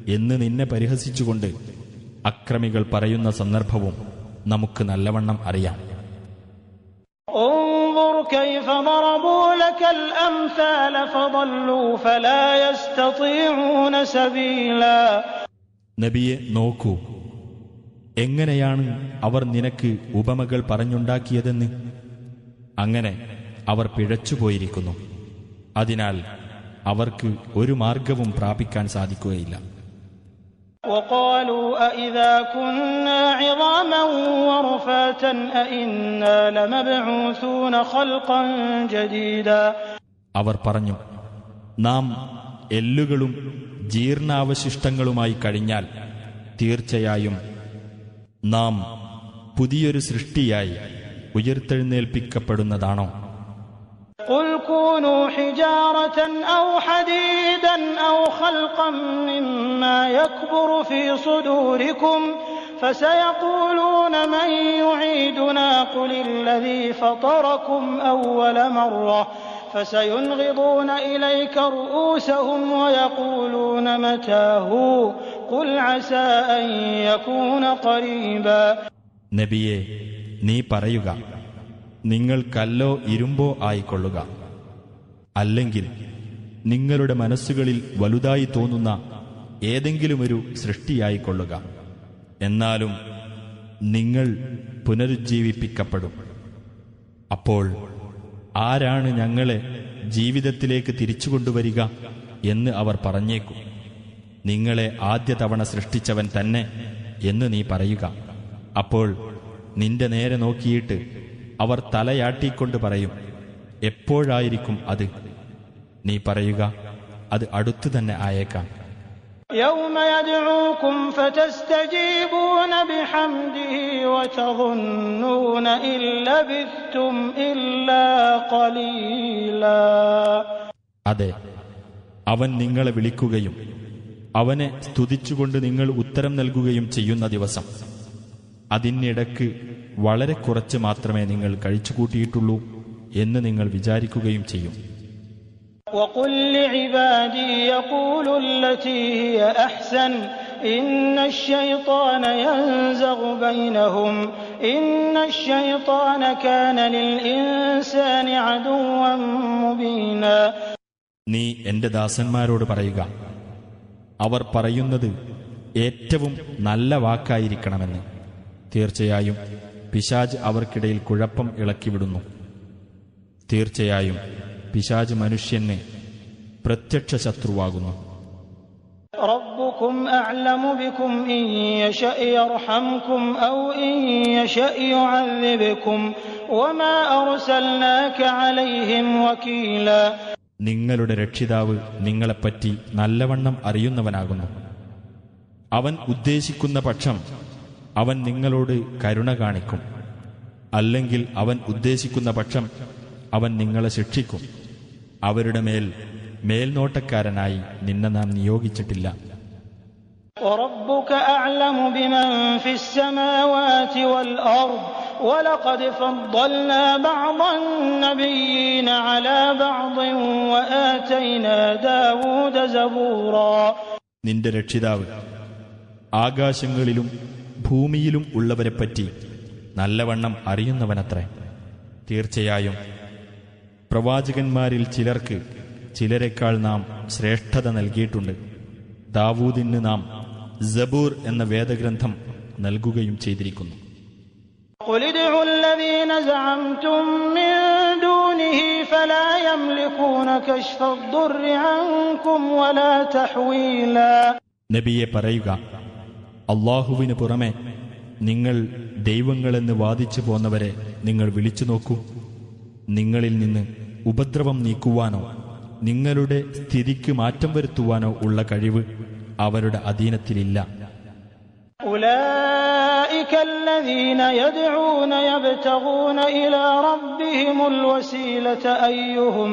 എന്ന് നിന്നെ പരിഹസിച്ചുകൊണ്ട് അക്രമികൾ പറയുന്ന സന്ദർഭവും നമുക്ക് നല്ലവണ്ണം അറിയാം. انظر كيف ضربوا لك الأمثال فضلوا فلا يستطيعون سبيلا. നബിയെ നോക്കൂ, എങ്ങനെയാണ് അവർ നിനക്ക് ഉപമകൾ പറഞ്ഞുണ്ടാക്കിയതെന്ന്. അങ്ങനെ അവർ പിഴച്ചുപോയിരിക്കുന്നു. അതിനാൽ അവർക്ക് ഒരു മാർഗവും പ്രാപിക്കാൻ സാധിക്കുകയില്ല. وقالوا أإذا كنا عظاما ورفاتا أإنا لمبعوثون خلقا جديدا. അവർ പറഞ്ഞു, നാം എല്ലുകളും ജീർണാവശിഷ്ടങ്ങളുമായി കഴിഞ്ഞാൽ തീർച്ചയായും നാം പുതിയൊരു സൃഷ്ടിയായി ഉയർത്തെഴുന്നേൽപ്പിക്കപ്പെടുന്നതാണോ? قل كونوا حجارة أو حديدا أو خلقا مما يكبر في صدوركم فسيقولون من يعيدنا قل الذي فطركم أول مرة فسينغضون إليك رؤوسهم ويقولون متى هو قل عسى أن يكون قريبا. നബിയെ, നീ പറയുക, നിങ്ങൾ കല്ലോ ഇരുമ്പോ ആയിക്കൊള്ളുക, അല്ലെങ്കിൽ നിങ്ങളുടെ മനസ്സുകളിൽ വലുതായി തോന്നുന്ന ഏതെങ്കിലുമൊരു സൃഷ്ടിയായിക്കൊള്ളുക. എന്നാലും നിങ്ങൾ പുനരുജ്ജീവിപ്പിക്കപ്പെടും. അപ്പോൾ ആരാണ് ഞങ്ങളെ ജീവിതത്തിലേക്ക് തിരിച്ചുകൊണ്ടുവരിക എന്ന് അവർ പറഞ്ഞേക്കും. നിങ്ങളെ ആദ്യ തവണ സൃഷ്ടിച്ചവൻ തന്നെ എന്ന് നീ പറയുക. അപ്പോൾ നിന്റെ നേരെ നോക്കിയിട്ട് അവർ തലയാട്ടിക്കൊണ്ട് പറയും, എപ്പോഴായിരിക്കും അത്? നീ പറയുക, അത് അടുത്തു തന്നെ ആയേക്കാം. يوم يدعوكم فتستجيبون بحمده وتظنون إن لبثتم إلا قليلا. അതെ, അവൻ നിങ്ങളെ വിളിക്കുകയും അവനെ സ്തുതിച്ചുകൊണ്ട് നിങ്ങൾ ഉത്തരം നൽകുകയും ചെയ്യുന്ന ദിവസം. അതിനിടക്ക് വളരെ കുറച്ച് മാത്രമേ നിങ്ങൾ കഴിച്ചുകൂട്ടിയിട്ടുള്ളൂ എന്ന് നിങ്ങൾ വിചാരിക്കുകയും ചെയ്യും. وقل لعبادي يقولوا التي هي أحسن إن الشيطان ينزغ بينهم إن الشيطان كان للإنسان عدوا مبينا. നീ എന്റെ ദാസന്മാരോട് പറയുക, അവർ പറയുന്നത് ഏറ്റവും നല്ല വാക്കായിരിക്കണമെന്ന്. തീർച്ചയായും പിശാച് അവർക്കിടയിൽ കുഴപ്പം ഇളക്കിവിടുന്നു. തീർച്ചയായും പിശാച് മനുഷ്യന് പ്രത്യക്ഷ ശത്രുവാകുന്നു. ربكم أعلم بكم إن يشأ يرحمكم أو إن يشأ يعذبكم وما أرسلناك عليهم وكيلا. നിങ്ങളുടെ രക്ഷിതാവ് നിങ്ങളെപ്പറ്റി നല്ലവണ്ണം അറിയുന്നവനാകുന്നു. അവൻ ഉദ്ദേശിക്കുന്ന പക്ഷം അവൻ നിങ്ങളോട് കരുണ കാണിക്കും. അല്ലെങ്കിൽ അവൻ ഉദ്ദേശിക്കുന്ന പക്ഷം അവൻ നിങ്ങളെ ശിക്ഷിക്കും. അവരുടെ മേൽനോട്ടക്കാരനായി നിന്നെ നാം നിയോഗിച്ചിട്ടില്ല. وَرَبُّكَ أَعْلَمُ بِمَنْ فِي السَّمَاوَاتِ وَالْأَرْضِ وَلَقَدْ فَضَّلْنَا بَعْضَ النَّبِيِّينَ عَلَى بَعْضٍ وَآتَيْنَا دَاوُودَ زَبُورًا. നിന്റെ രക്ഷിതാവ് ആകാശങ്ങളിലും ഭൂമിയിലും ഉള്ളവരെപ്പറ്റി നല്ലവണ്ണം അറിയുന്നവനത്രേ. തീർച്ചയായും പ്രവാചകന്മാരിൽ ചിലർക്ക് ചിലരെക്കാൾ നാം ശ്രേഷ്ഠത നൽകിയിട്ടുണ്ട്. ദാവൂദിന് നാം സബൂർ എന്ന വേദഗ്രന്ഥം നൽകുകയും ചെയ്തിരിക്കുന്നു. قُلِ ادْعُوا الَّذِينَ زَعَمْتُم مِّن دُونِهِ فَلَا يَمْلِكُونَ كَشْفَ الضُّرِّ عَنكُمْ وَلَا تَحْوِيلًا. നബിയെ പറയുക, അല്ലാഹുവിന് പുറമെ നിങ്ങൾ ദൈവങ്ങളെന്ന് വാദിച്ചു പോന്നവരെ നിങ്ങൾ വിളിച്ചു നോക്കൂ. നിങ്ങളിൽ നിന്ന് ഉപദ്രവം നീക്കുവാനോ നിങ്ങളുടെ സ്ഥിതിക്ക് മാറ്റം വരുത്തുവാനോ ഉള്ള കഴിവ് അവരുടെ അധീനത്തിലില്ല. أولئك الذين يدعون يبتغون إلى ربهم الوسيلة أيهم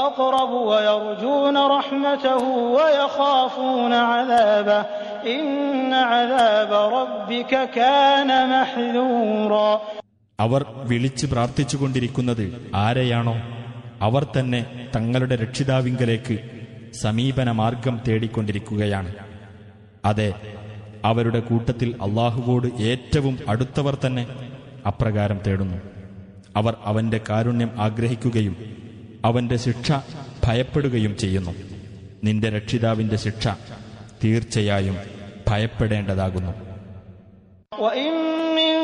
أقرب ويرجون رحمته ويخافون عذابه إن عذاب ربك كان محذورا. അവർ വിളിച്ച് പ്രാർത്ഥിച്ചുകൊണ്ടിരിക്കുന്നത് ആരെയാണോ അവർ തന്നെ തങ്ങളുടെ രക്ഷിതാവിങ്കലേക്ക് സമീപനമാർഗം തേടിക്കൊണ്ടിരിക്കുകയാണ്. അതെ, അവരുടെ കൂട്ടത്തിൽ അള്ളാഹുവോട് ഏറ്റവും അടുത്തവർ തന്നെ അപ്രകാരം തേടുന്നു. അവർ അവന്റെ കാരുണ്യം ആഗ്രഹിക്കുകയും അവന്റെ ശിക്ഷ ഭയപ്പെടുകയും ചെയ്യുന്നു. നിന്റെ രക്ഷിതാവിന്റെ ശിക്ഷ തീർച്ചയായും ഭയപ്പെടേണ്ടതാകുന്നു. وَإِن مِّن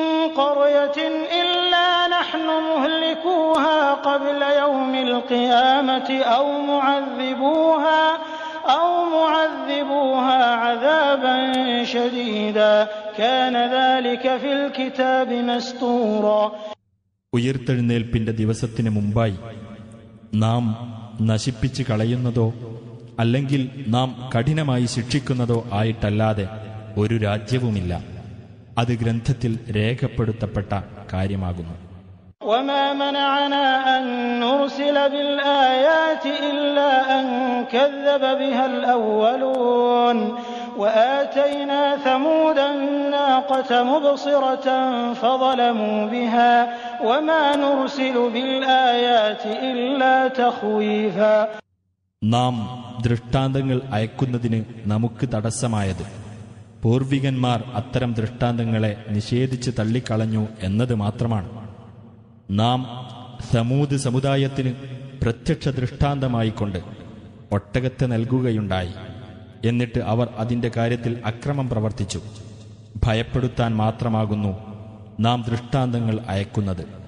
قَرْيَةٍ إِلَّا نَحْنُ مُهْلِكُوهَا قَبْلَ يَوْمِ الْقِيَامَةِ أَوْ مُعَذِّبُوهَا عَذَابًا شَدِيدًا كَانَ ذَلِكَ فِي الْكِتَابِ مَسْطُورًا. ഉയിർത്തെഴുന്നേൽപ്പിന്റെ ദിവസത്തിന് മുമ്പായി നാം നശിപ്പിച്ചു കളയുന്നതോ അല്ലെങ്കിൽ നാം കഠിനമായി ശിക്ഷിക്കുന്നതോ ആയിട്ടല്ലാതെ ഒരു രാജ്യവുമില്ല. അത് ഗ്രന്ഥത്തിൽ രേഖപ്പെടുത്തപ്പെട്ട കാര്യമാകുന്നു. وَمَا مَنَعَنَا أَن نُّرْسِلَ بِالْآيَاتِ إِلَّا أَن كَذَّبَ بِهَا الْأَوَّلُونَ وَآتَيْنَا ثَمُودَ النَّاقَةَ مُبْصِرَةً فَظَلَمُوا بِهَا وَمَا نُرْسِلُ بِالْآيَاتِ إِلَّا تَخْوِيفًا. നാം ദൃഷ്ടാന്തങ്ങൾ അയക്കുന്നതിന് നമുക്ക് തടസ്സമായത് പൂർവികന്മാർ അത്തരം ദൃഷ്ടാന്തങ്ങളെ നിഷേധിച്ച് തള്ളിക്കളഞ്ഞു എന്നത് മാത്രമാണ്. നാം സമൂദ് സമുദായത്തിന് പ്രത്യക്ഷ ദൃഷ്ടാന്തമായിക്കൊണ്ട് ഒട്ടകത്തെ നൽകുകയുണ്ടായി. എന്നിട്ട് അവർ അതിന്റെ കാര്യത്തിൽ അക്രമം പ്രവർത്തിച്ചു. ഭയപ്പെടുത്താൻ മാത്രമാകുന്നു നാം ദൃഷ്ടാന്തങ്ങൾ അയക്കുന്നത്.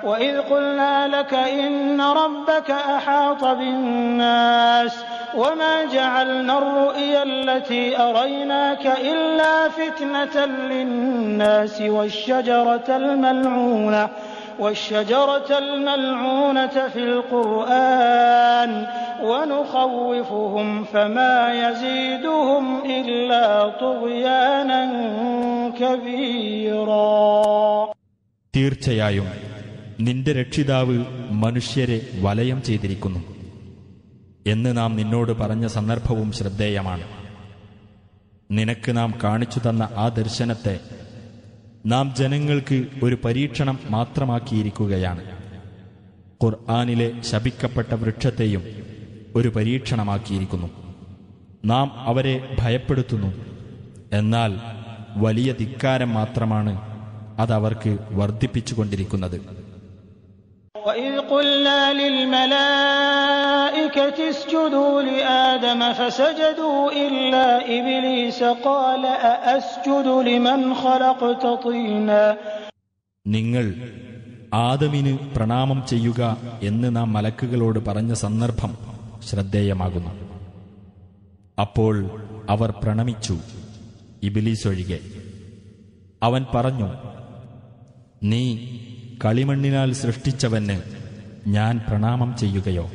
وَإِذْ قُلْنَا لَكَ إِنَّ رَبَّكَ أَحَاطَ بِالنَّاسِ وَمَا جَعَلْنَا الرُّؤْيَا الَّتِي أَرَيْنَاكَ إِلَّا فِتْنَةً لِلنَّاسِ وَالشَّجَرَةَ الْمَلْعُونَةَ فِي الْقُرْآنِ وَنُخَوِّفُهُمْ فَمَا يَزِيدُهُمْ إِلَّا طُغْيَانًا كَبِيرًا. തീർച്ചയായും നിന്റെ രക്ഷിതാവ് മനുഷ്യരെ വലയം ചെയ്തിരിക്കുന്നു എന്ന് നാം നിന്നോട് പറഞ്ഞ സന്ദർഭവും ശ്രദ്ധേയമാണ്. നിനക്ക് നാം കാണിച്ചു തന്ന ആ ദർശനത്തെ നാം ജനങ്ങൾക്ക് ഒരു പരീക്ഷണം മാത്രമാക്കിയിരിക്കുകയാണ്. ഖുർആനിലെ ശപിക്കപ്പെട്ട വൃക്ഷത്തെയും ഒരു പരീക്ഷണമാക്കിയിരിക്കുന്നു. നാം അവരെ ഭയപ്പെടുത്തുന്നു, എന്നാൽ വലിയ ധിക്കാരം മാത്രമാണ് അതവർക്ക് വർദ്ധിപ്പിച്ചുകൊണ്ടിരിക്കുന്നത്. وَإِذْ قُلْنَا لِلْمَلَائِكَةِ اسْجُدُوا لِآدَمَ فَسَجَدُوا إِلَّا إِبْلِيسَ قَالَ أَأَسْجُدُ لِمَنْ خَلَقْتَ طِينًا. നിങ്ങൾ ആദമിന് പ്രണാമം ചെയ്യുക എന്ന് നാം മലക്കുകളോട് പറഞ്ഞ സന്ദർഭം ശ്രദ്ധേയമാകുന്നു. അപ്പോൾ അവർ പ്രണമിച്ചു, ഇബ്ലീസ് ഒഴികെ. അവൻ പറഞ്ഞു, നീ കളിമണ്ണിനാൽ സൃഷ്ടിച്ചവന് ഞാൻ പ്രണാമം ചെയ്യുകയോ?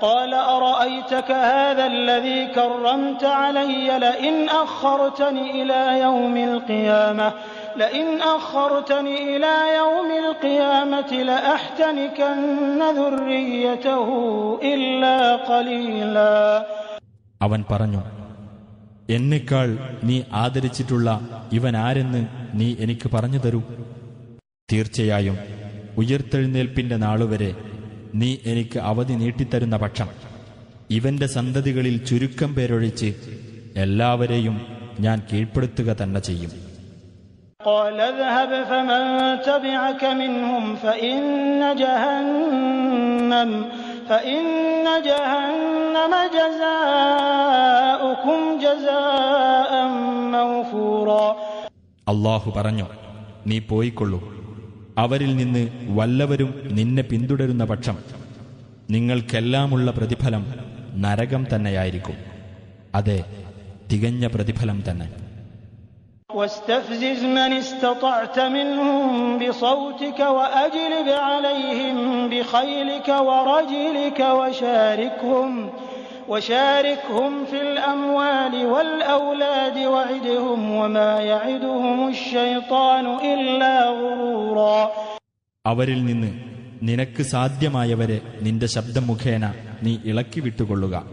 قال أرأيتك هذا الذي كرمت علي لئن أخرتني إلى يوم القيامة لأحتنكن ذريته إلا قليلا. അവൻ പറഞ്ഞു, എന്നെക്കാൾ നീ ആദരിച്ചിട്ടുള്ള ഇവൻ ആരെന്ന് നീ എനിക്ക് പറഞ്ഞു തരൂ. തീർച്ചയായും ഉയിർത്തെഴുന്നേൽപ്പിന്റെ നാളുവരെ നീ എനിക്ക് അവധി നീട്ടിത്തരുന്ന പക്ഷം ഇവന്റെ സന്തതികളിൽ ചുരുക്കം പേരൊഴിച്ച് എല്ലാവരെയും ഞാൻ കീഴ്പ്പെടുത്തുക തന്നെ ചെയ്യും. قال اذهب فمن تبعك منهم فإن جهنم جزاؤكم جزاء موفورا. അല്ലാഹു പറഞ്ഞു, നീ പോയിക്കൊള്ളൂ. അവരിൽ നിന്ന് വല്ലവരും നിന്നെ പിന്തുടരുന്ന പക്ഷം നിങ്ങൾക്കെല്ലാമുള്ള പ്രതിഫലം നരകം തന്നെയായിരിക്കും. അതെ, തികഞ്ഞ പ്രതിഫലം തന്നെ. واستفزز من استطعت منهم بصوتك وأجلب عليهم بخيلك ورجلك وشاركهم في الأموال والأولاد وعدهم وما يعدهم الشيطان إلا غرورا. അവരിൽ നിന്ന് നിനക്ക് സാധ്യമായവരെ നിന്റെ ശബ്ദം മുഖേന നീ ഇളക്കി വിട്ടുകൊള്ളുക.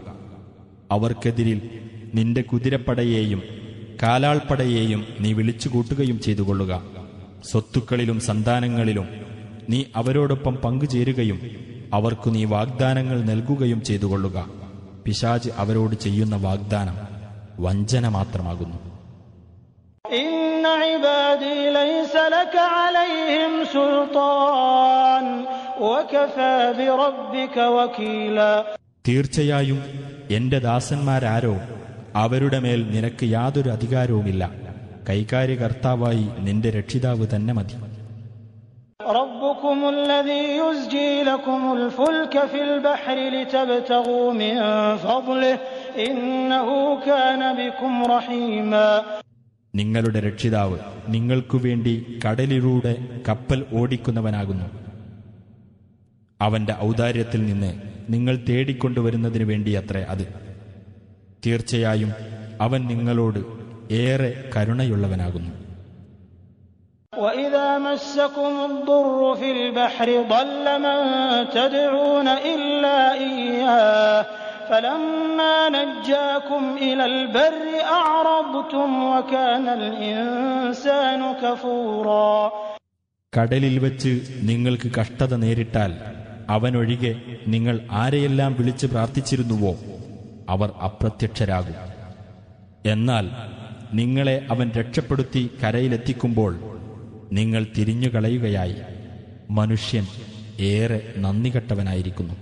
അവർക്കെതിരിൽ നിന്റെ കുതിരപ്പടയെയും കാലാൾപ്പടയെയും നീ വിളിച്ചുകൂട്ടുകയും ചെയ്തുകൊള്ളുക. സ്വത്തുക്കളിലും സന്താനങ്ങളിലും നീ അവരോടൊപ്പം പങ്കുചേരുകയും അവർക്കു നീ വാഗ്ദാനങ്ങൾ നൽകുകയും ചെയ്തുകൊള്ളുക. പിശാച് അവരോട് ചെയ്യുന്ന വാഗ്ദാനം വഞ്ചന മാത്രമാകുന്നു. ഇന്ന ഇബാദി ലൈസ ലക അലൈഹിം സുൽത്താൻ വകഫാ ബിറബ്ബിക വകീല. തീർച്ചയായും എന്റെ ദാസന്മാരാരോ അവരുടെ മേൽ നിനക്ക് യാതൊരു അധികാരവുമില്ല. കൈകാര്യകർത്താവായി നിന്റെ രക്ഷിതാവ് തന്നെ മതി. ربكم الذي يزجي لكم الفلك في البحر لتبتغوا من فضله إنه كان بكم رحيما. നിങ്ങളുടെ രക്ഷിതാവ് നിങ്ങൾക്കു വേണ്ടി കടലിലൂടെ കപ്പൽ ഓടിക്കുന്നവനാകുന്നു. അവന്റെ ഔദാര്യത്തിൽ നിന്ന് നിങ്ങൾ തേടിക്കൊണ്ടുവരുന്നതിനു വേണ്ടിയത്രേ അത്. തീർച്ചയായും അവൻ നിങ്ങളോട് ഏറെ കരുണയുള്ളവനാകുന്നു. وَإِذَا مَسَّكُمُ الضُّرُّ فِي الْبَحْرِ ضَلَّ مَن تَدْعُونَ إِلَّا إِيَّاهُ فَلَمَّا نَجَّاكُمْ إِلَى الْبَرِّ أَعْرَضْتُمْ وَكَانَ الْإِنسَانُ كَفُورًا. കടലിൽ വച്ച് നിങ്ങൾക്ക് കഷ്ടത നേരിട്ടാൽ അവനൊഴികെ നിങ്ങൾ ആരെയെല്ലാം വിളിച്ച് പ്രാർത്ഥിച്ചിരുന്നുവോ അവർ അപ്രത്യക്ഷരാകും. എന്നാൽ നിങ്ങളെ അവൻ രക്ഷപ്പെടുത്തി കരയിലെത്തിക്കുമ്പോൾ നിങ്ങൾ തിരിഞ്ഞുകളയുകയായി. മനുഷ്യൻ ഏറെ നന്ദികെട്ടവനായിരിക്കുന്നു.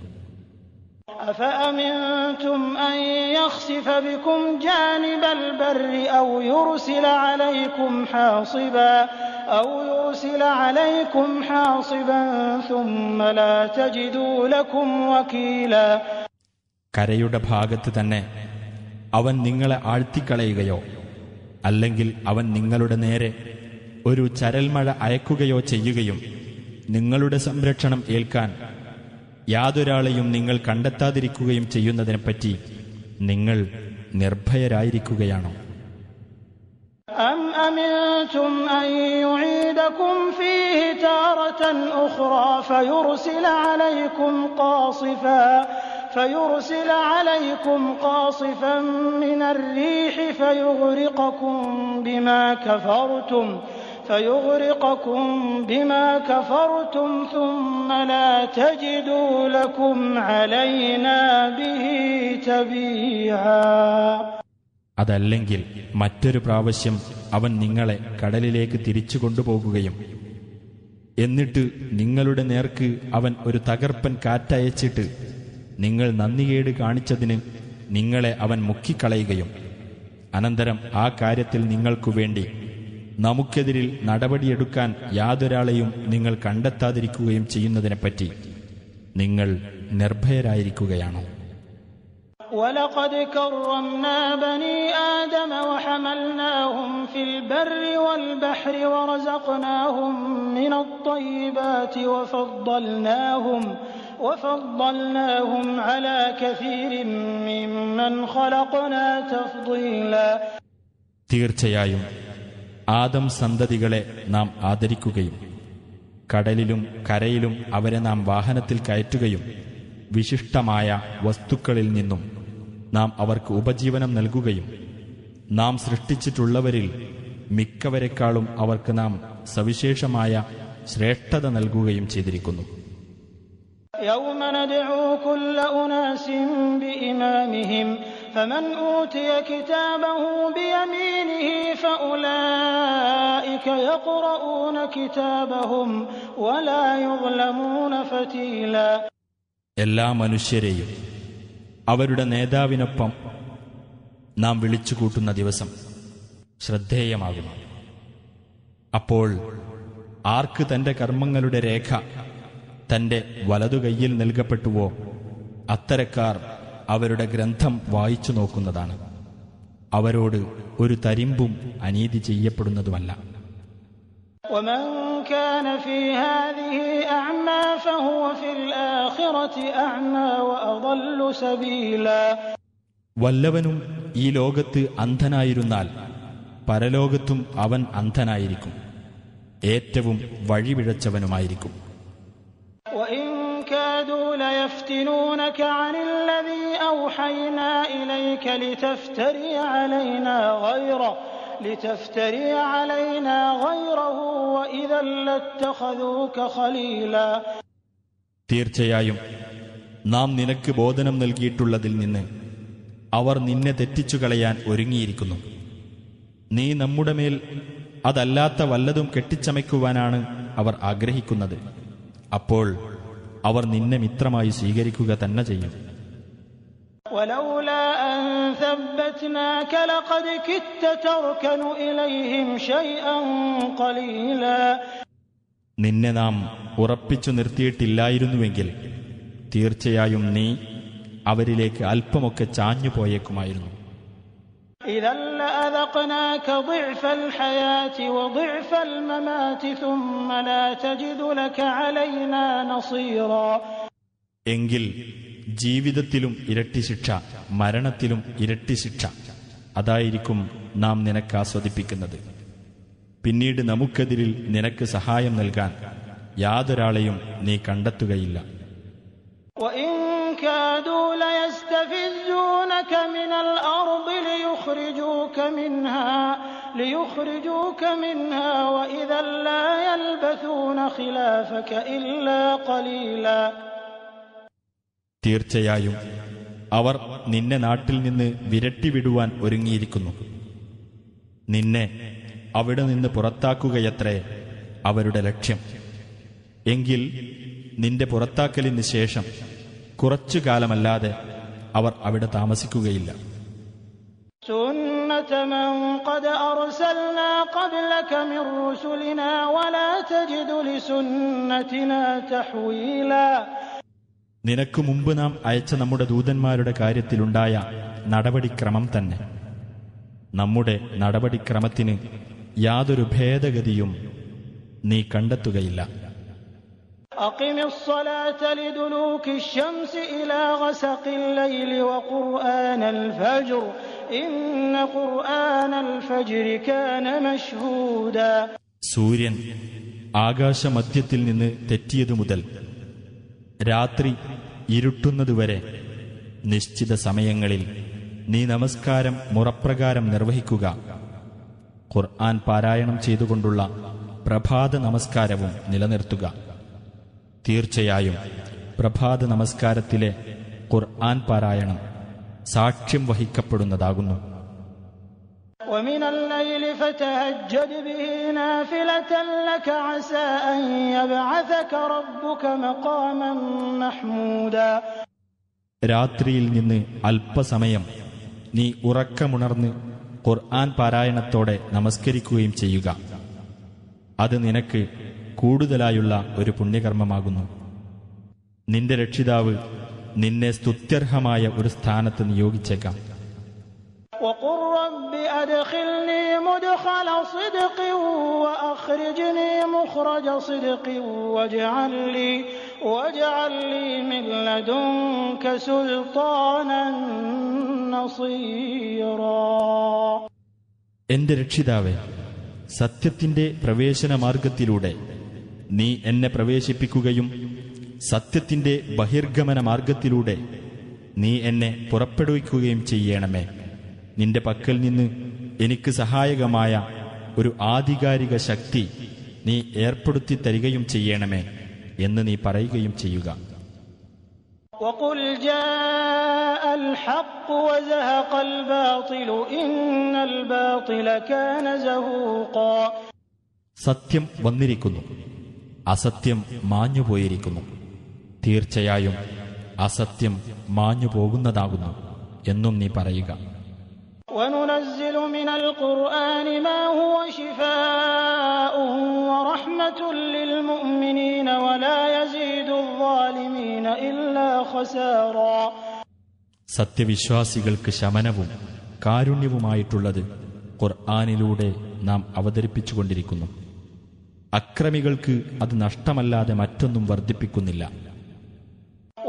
أَفَأَمِنْتُمْ أَنْ يَخْسِفَ بِكُمْ جَانِبَ الْبَرِّ أَوْ يُرْسِلَ عَلَيْكُمْ حَاصِبًا ثُمَّ لَا تَجِدُوا لَكُمْ وَكِيلًا. കരയുടെ ഭാഗത്ത് തന്നെ അവൻ നിങ്ങളെ ആഴ്ത്തിക്കളയുകയോ അല്ലെങ്കിൽ അവൻ നിങ്ങളുടെ നേരെ ഒരു ചരൽമഴ അയക്കുകയോ ചെയ്യുകയും നിങ്ങളുടെ സംരക്ഷണം ഏൽക്കാൻ യാതൊരാളെയും നിങ്ങൾ കണ്ടെത്താതിരിക്കുകയും ചെയ്യുന്നതിനെപ്പറ്റി നിങ്ങൾ നിർഭയരായിരിക്കുകയാണോ? أَمْ أَمِنْتُمْ أَنْ يُعِيدَكُمْ فِيهِ تَارَةً أُخْرَى فيرسل عليكم قاصفا من الريح فيغرقكم بما كفرتم ثم لا تجدوا لكم علينا به تبيعا. അതല്ലെങ്കിൽ മറ്റൊരു പ്രാവശ്യം അവൻ നിങ്ങളെ കടലിലേക്ക് തിരിച്ചു കൊണ്ടുപോകുകയും എന്നിട്ട് നിങ്ങളുടെ നേർക്ക് അവൻ ഒരു തകർപ്പൻ കാറ്റയച്ചിട്ട് നിങ്ങൾ നന്ദികേട് കാണിച്ചതിന് നിങ്ങളെ അവൻ മുക്കിക്കളയുകയും അനന്തരം ആ കാര്യത്തിൽ നിങ്ങൾക്കു വേണ്ടി നമുക്കെതിരിൽ നടപടിയെടുക്കാൻ യാതൊരാളെയും നിങ്ങൾ കണ്ടെത്താതിരിക്കുകയും ചെയ്യുന്നതിനെപ്പറ്റി നിങ്ങൾ നിർഭയരായിരിക്കുകയാണോ? وَلَقَدْ كَرَّمْنَا بَنِي آدَمَ وَحَمَلْنَاهُمْ فِي الْبَرِّ وَالْبَحْرِ وَرَزَقْنَاهُمْ مِنَ الطَّيِّبَاتِ وَفَضَّلْنَاهُمْ عَلَى كَثِيرٍ مِّمَّنْ خَلَقْنَا تَفْضِيلًا. തീർച്ചയായും ആദം സന്തതികളെ നാം ആദരിക്കുകയും കടലിലും കരയിലും അവരെ നാം വാഹനത്തിൽ കയറ്റുകയും വിശിഷ്ടമായ വസ്തുക്കളിൽ നിന്നും നാം അവർക്ക് ഉപജീവനം നൽകുകയും നാം സൃഷ്ടിച്ചിട്ടുള്ളവരിൽ മിക്കവരെക്കാളും അവർക്ക് നാം സവിശേഷമായ ശ്രേഷ്ഠത നൽകുകയും ചെയ്തിരിക്കുന്നു. يوم ندعو كل أناس بإمامهم فمن أوتي كتابه بيمينه فأولئك يقرؤون كتابهم ولا يظلمون فتيلا. എല്ലാ മനുഷ്യരെയും അവരുടെ നേതാവിനൊപ്പം നാം വിളിച്ചുകൂട്ടുന്ന ദിവസം ശ്രദ്ധേയമാകുന്നു. അപ്പോൾ ആർക്ക് തന്റെ കർമ്മങ്ങളുടെ രേഖ തന്റെ വലതുകൈയിൽ നൽകപ്പെട്ടുവോ അത്തരക്കാർ അവരുടെ ഗ്രന്ഥം വായിച്ചു നോക്കുന്നതാണ്. അവരോട് ഒരു തരിമ്പും അനീതി ചെയ്യപ്പെടുന്നതുമല്ല. ومن كان في هذه أعمى فهو في الآخرة أعمى وأضل سبيلا. വല്ലവനും ഈ ലോകത്ത് അന്ധനായിരുന്നാൽ പരലോകത്തും അവൻ അന്ധനായിരിക്കും, ഏറ്റവും വഴിപിഴച്ചവനുമായിരിക്കും. وإن كادوا ليفتنونك عن الذي أوحينا إليك لتفتري علينا غيره وإذا لاتخذوك خليلا. തീർച്ചയായും നാം നിനക്ക് ബോധനം നൽകിയിട്ടുള്ളതിൽ നിന്ന് അവർ നിന്നെ തെറ്റിച്ചു കളയാൻ ഒരുങ്ങിയിരിക്കുന്നു. നീ നമ്മുടെ മേൽ അതല്ലാത്ത വല്ലതും കെട്ടിച്ചമയ്ക്കുവാനാണ് അവർ ആഗ്രഹിക്കുന്നത്. അപ്പോൾ അവർ നിന്നെ മിത്രമായി സ്വീകരിക്കുക തന്നെ ചെയ്യും. ولولا أن ثبتناك لقد كدت تركن إليهم شيئا قليلا. നിന്നെ നാം ഉറപ്പിച്ചു നിർത്തിയിട്ടില്ലായിരുന്നുവെങ്കിൽ തീർച്ചയായും നീ അവരിലേക്ക് അല്പമൊക്കെ ചാഞ്ഞു പോയേക്കുമായിരുന്നു. إذا لأذقناك ضعف الحياة وضعف الممات ثم لا تجد لك علينا نصيرا. എങ്കിൽ ജീവിതത്തിലും ഇരട്ടി ശിക്ഷ, മരണത്തിലും ഇരട്ടി ശിക്ഷ അതായിരിക്കും നാം നിനക്ക് ആസ്വദിപ്പിക്കുന്നത്. പിന്നീട് നമുക്കെതിരിൽ നിനക്ക് സഹായം നൽകാൻ യാതൊരാളെയും നീ കണ്ടെത്തുകയില്ല. وإن كادوا ليستفزونك من الأرض ليخرجوك منها وإذا لا يلبثون خلافك إلا قليلا. തീർച്ചയായും അവർ നിന്നെ നാട്ടിൽ നിന്ന് വിരട്ടിവിടുവാൻ ഒരുങ്ങിയിരിക്കുന്നു. നിന്നെ അവിടെ നിന്ന് പുറത്താക്കുകയത്രേ അവരുടെ ലക്ഷ്യം. എങ്കിൽ നിന്റെ പുറത്താക്കലിന് ശേഷം കുറച്ചു കാലമല്ലാതെ അവർ അവിടെ താമസിക്കുകയില്ല. سُنَّةَ مَنْ قَدْ أَرْسَلْنَا قَبْلَكَ مِنْ رُسُلِنَا وَلَا تَجِدُ لِسُنَّتِنَا تَحْوِيلًا. നിനക്ക് മുമ്പ് നാം അയച്ച നമ്മുടെ ദൂതന്മാരുടെ കാര്യത്തിലുണ്ടായ നടപടിക്രമം തന്നെ. നമ്മുടെ നടപടിക്രമത്തിന് യാതൊരു ഭേദഗതിയും നീ കണ്ടെത്തുകയില്ല. أقم الصلاة لدلوك الشمس إلى غسق الليل وقرآن الفجر إن قرآن الفجر كان مشهودا. സൂര്യൻ ആകാശമധ്യത്തിൽ നിന്ന് തെറ്റിയതു മുതൽ രാത്രി ഇരുട്ടുന്നതുവരെ നിശ്ചിത സമയങ്ങളിൽ നീ നമസ്കാരം മുറപ്രകാരം നിർവഹിക്കുക. ഖുർആൻ പാരായണം ചെയ്തുകൊണ്ടുള്ള പ്രഭാത നമസ്കാരവും നിലനിർത്തുക. തീർച്ചയായും പ്രഭാത നമസ്കാരത്തിലെ ഖുർആൻ പാരായണം സാക്ഷ്യം വഹിക്കപ്പെടുന്നതാകുന്നു. ومن الليل فتهجد به نافلة لك عسى أن يبعثك ربك مقاما محمودا. രാത്രിയിൽ നിന്ന് അല്പസമയം നീ ഉറക്കമുണർന്ന് ഖുർആൻ പാരായണത്തോടെ നമസ്കരിക്കുകയും ചെയ്യുക. അത് നിനക്ക് കൂടുതലായുള്ള ഒരു പുണ്യകർമ്മമാകുന്നു. നിന്റെ രക്ഷിതാവ് നിന്നെ സ്തുത്യർഹമായ ഒരു സ്ഥാനത്ത് നിയോഗിച്ചേക്കാം. وقل رب أدخلني مدخل صدق وأخرجني مخرج صدق واجعل لي من لدنك سلطانا نصيرا. എന്റെ രക്ഷിതാവേ, സത്യത്തിന്റെ പ്രവേശന മാർഗത്തിലൂടെ നീ എന്നെ പ്രവേശിപ്പിക്കുകയും സത്യത്തിന്റെ ബഹിർഗമന മാർഗത്തിലൂടെ നീ എന്നെ പുറപ്പെടുവിക്കുകയും ചെയ്യണമേ. നിന്റെ പക്കൽ നിന്ന് എനിക്ക് സഹായകമായ ഒരു ആധികാരിക ശക്തി നീ ഏർപ്പെടുത്തി തരികയും ചെയ്യണമേ എന്ന് നീ പറയുകയും ചെയ്യുക. وقل جاء الحق وزهق الباطل إن الباطل كان زهوقا. സത്യം വന്നിരിക്കുന്നു, അസത്യം മാഞ്ഞുപോയിരിക്കുന്നു. തീർച്ചയായും അസത്യം മാഞ്ഞു പോകുന്നതാകുന്നു എന്നും നീ പറയുക. وننزل من القرآن ما هو شفاء ورحمة للمؤمنين ولا يزيد الظالمين إلا خسارا. സത്യവിശ്വാസികൾക്ക് ശമനവും കാരുണ്യവുമായിട്ടുള്ളത് ഖുർആനിലൂടെ നാം അവതരിപ്പിച്ചുകൊണ്ടിരിക്കുന്നു. അക്രമികൾക്ക് അത് നഷ്ടമല്ലാതെ മറ്റൊന്നും വർദ്ധിപ്പിക്കുന്നില്ല.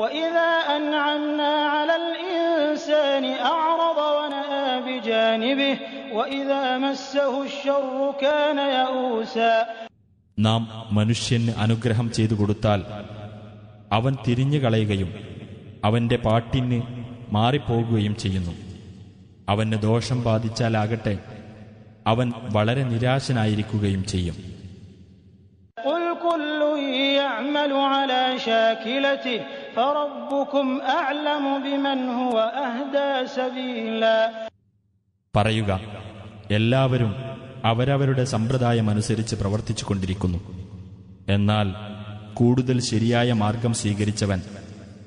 وإذا أنعمنا على الإنسان أعرض ونأى بجانبه وإذا مسه الشر كان يئوسا. നാം മനുഷ്യന് അനുഗ്രഹം ചെയ്തു കൊടുത്താൽ അവൻ തിരിഞ്ഞു കളയുകയും അവന്റെ പാട്ടിന് മാറിപ്പോകുകയും ചെയ്യുന്നു. അവന് ദോഷം ബാധിച്ചാലാകട്ടെ അവൻ വളരെ നിരാശനായിരിക്കുകയും ചെയ്യും. قل كل يعمل على شاكلته فربكم أعلم بمن هو أهدى سبيلا. പറയുക, എല്ലാവരും അവരവരുടെ സമ്പ്രദായമനുസരിച്ച് പ്രവർത്തിച്ചു കൊണ്ടിരിക്കുന്നു. എന്നാൽ കൂടുതൽ ശരിയായ മാർഗം സ്വീകരിച്ചവൻ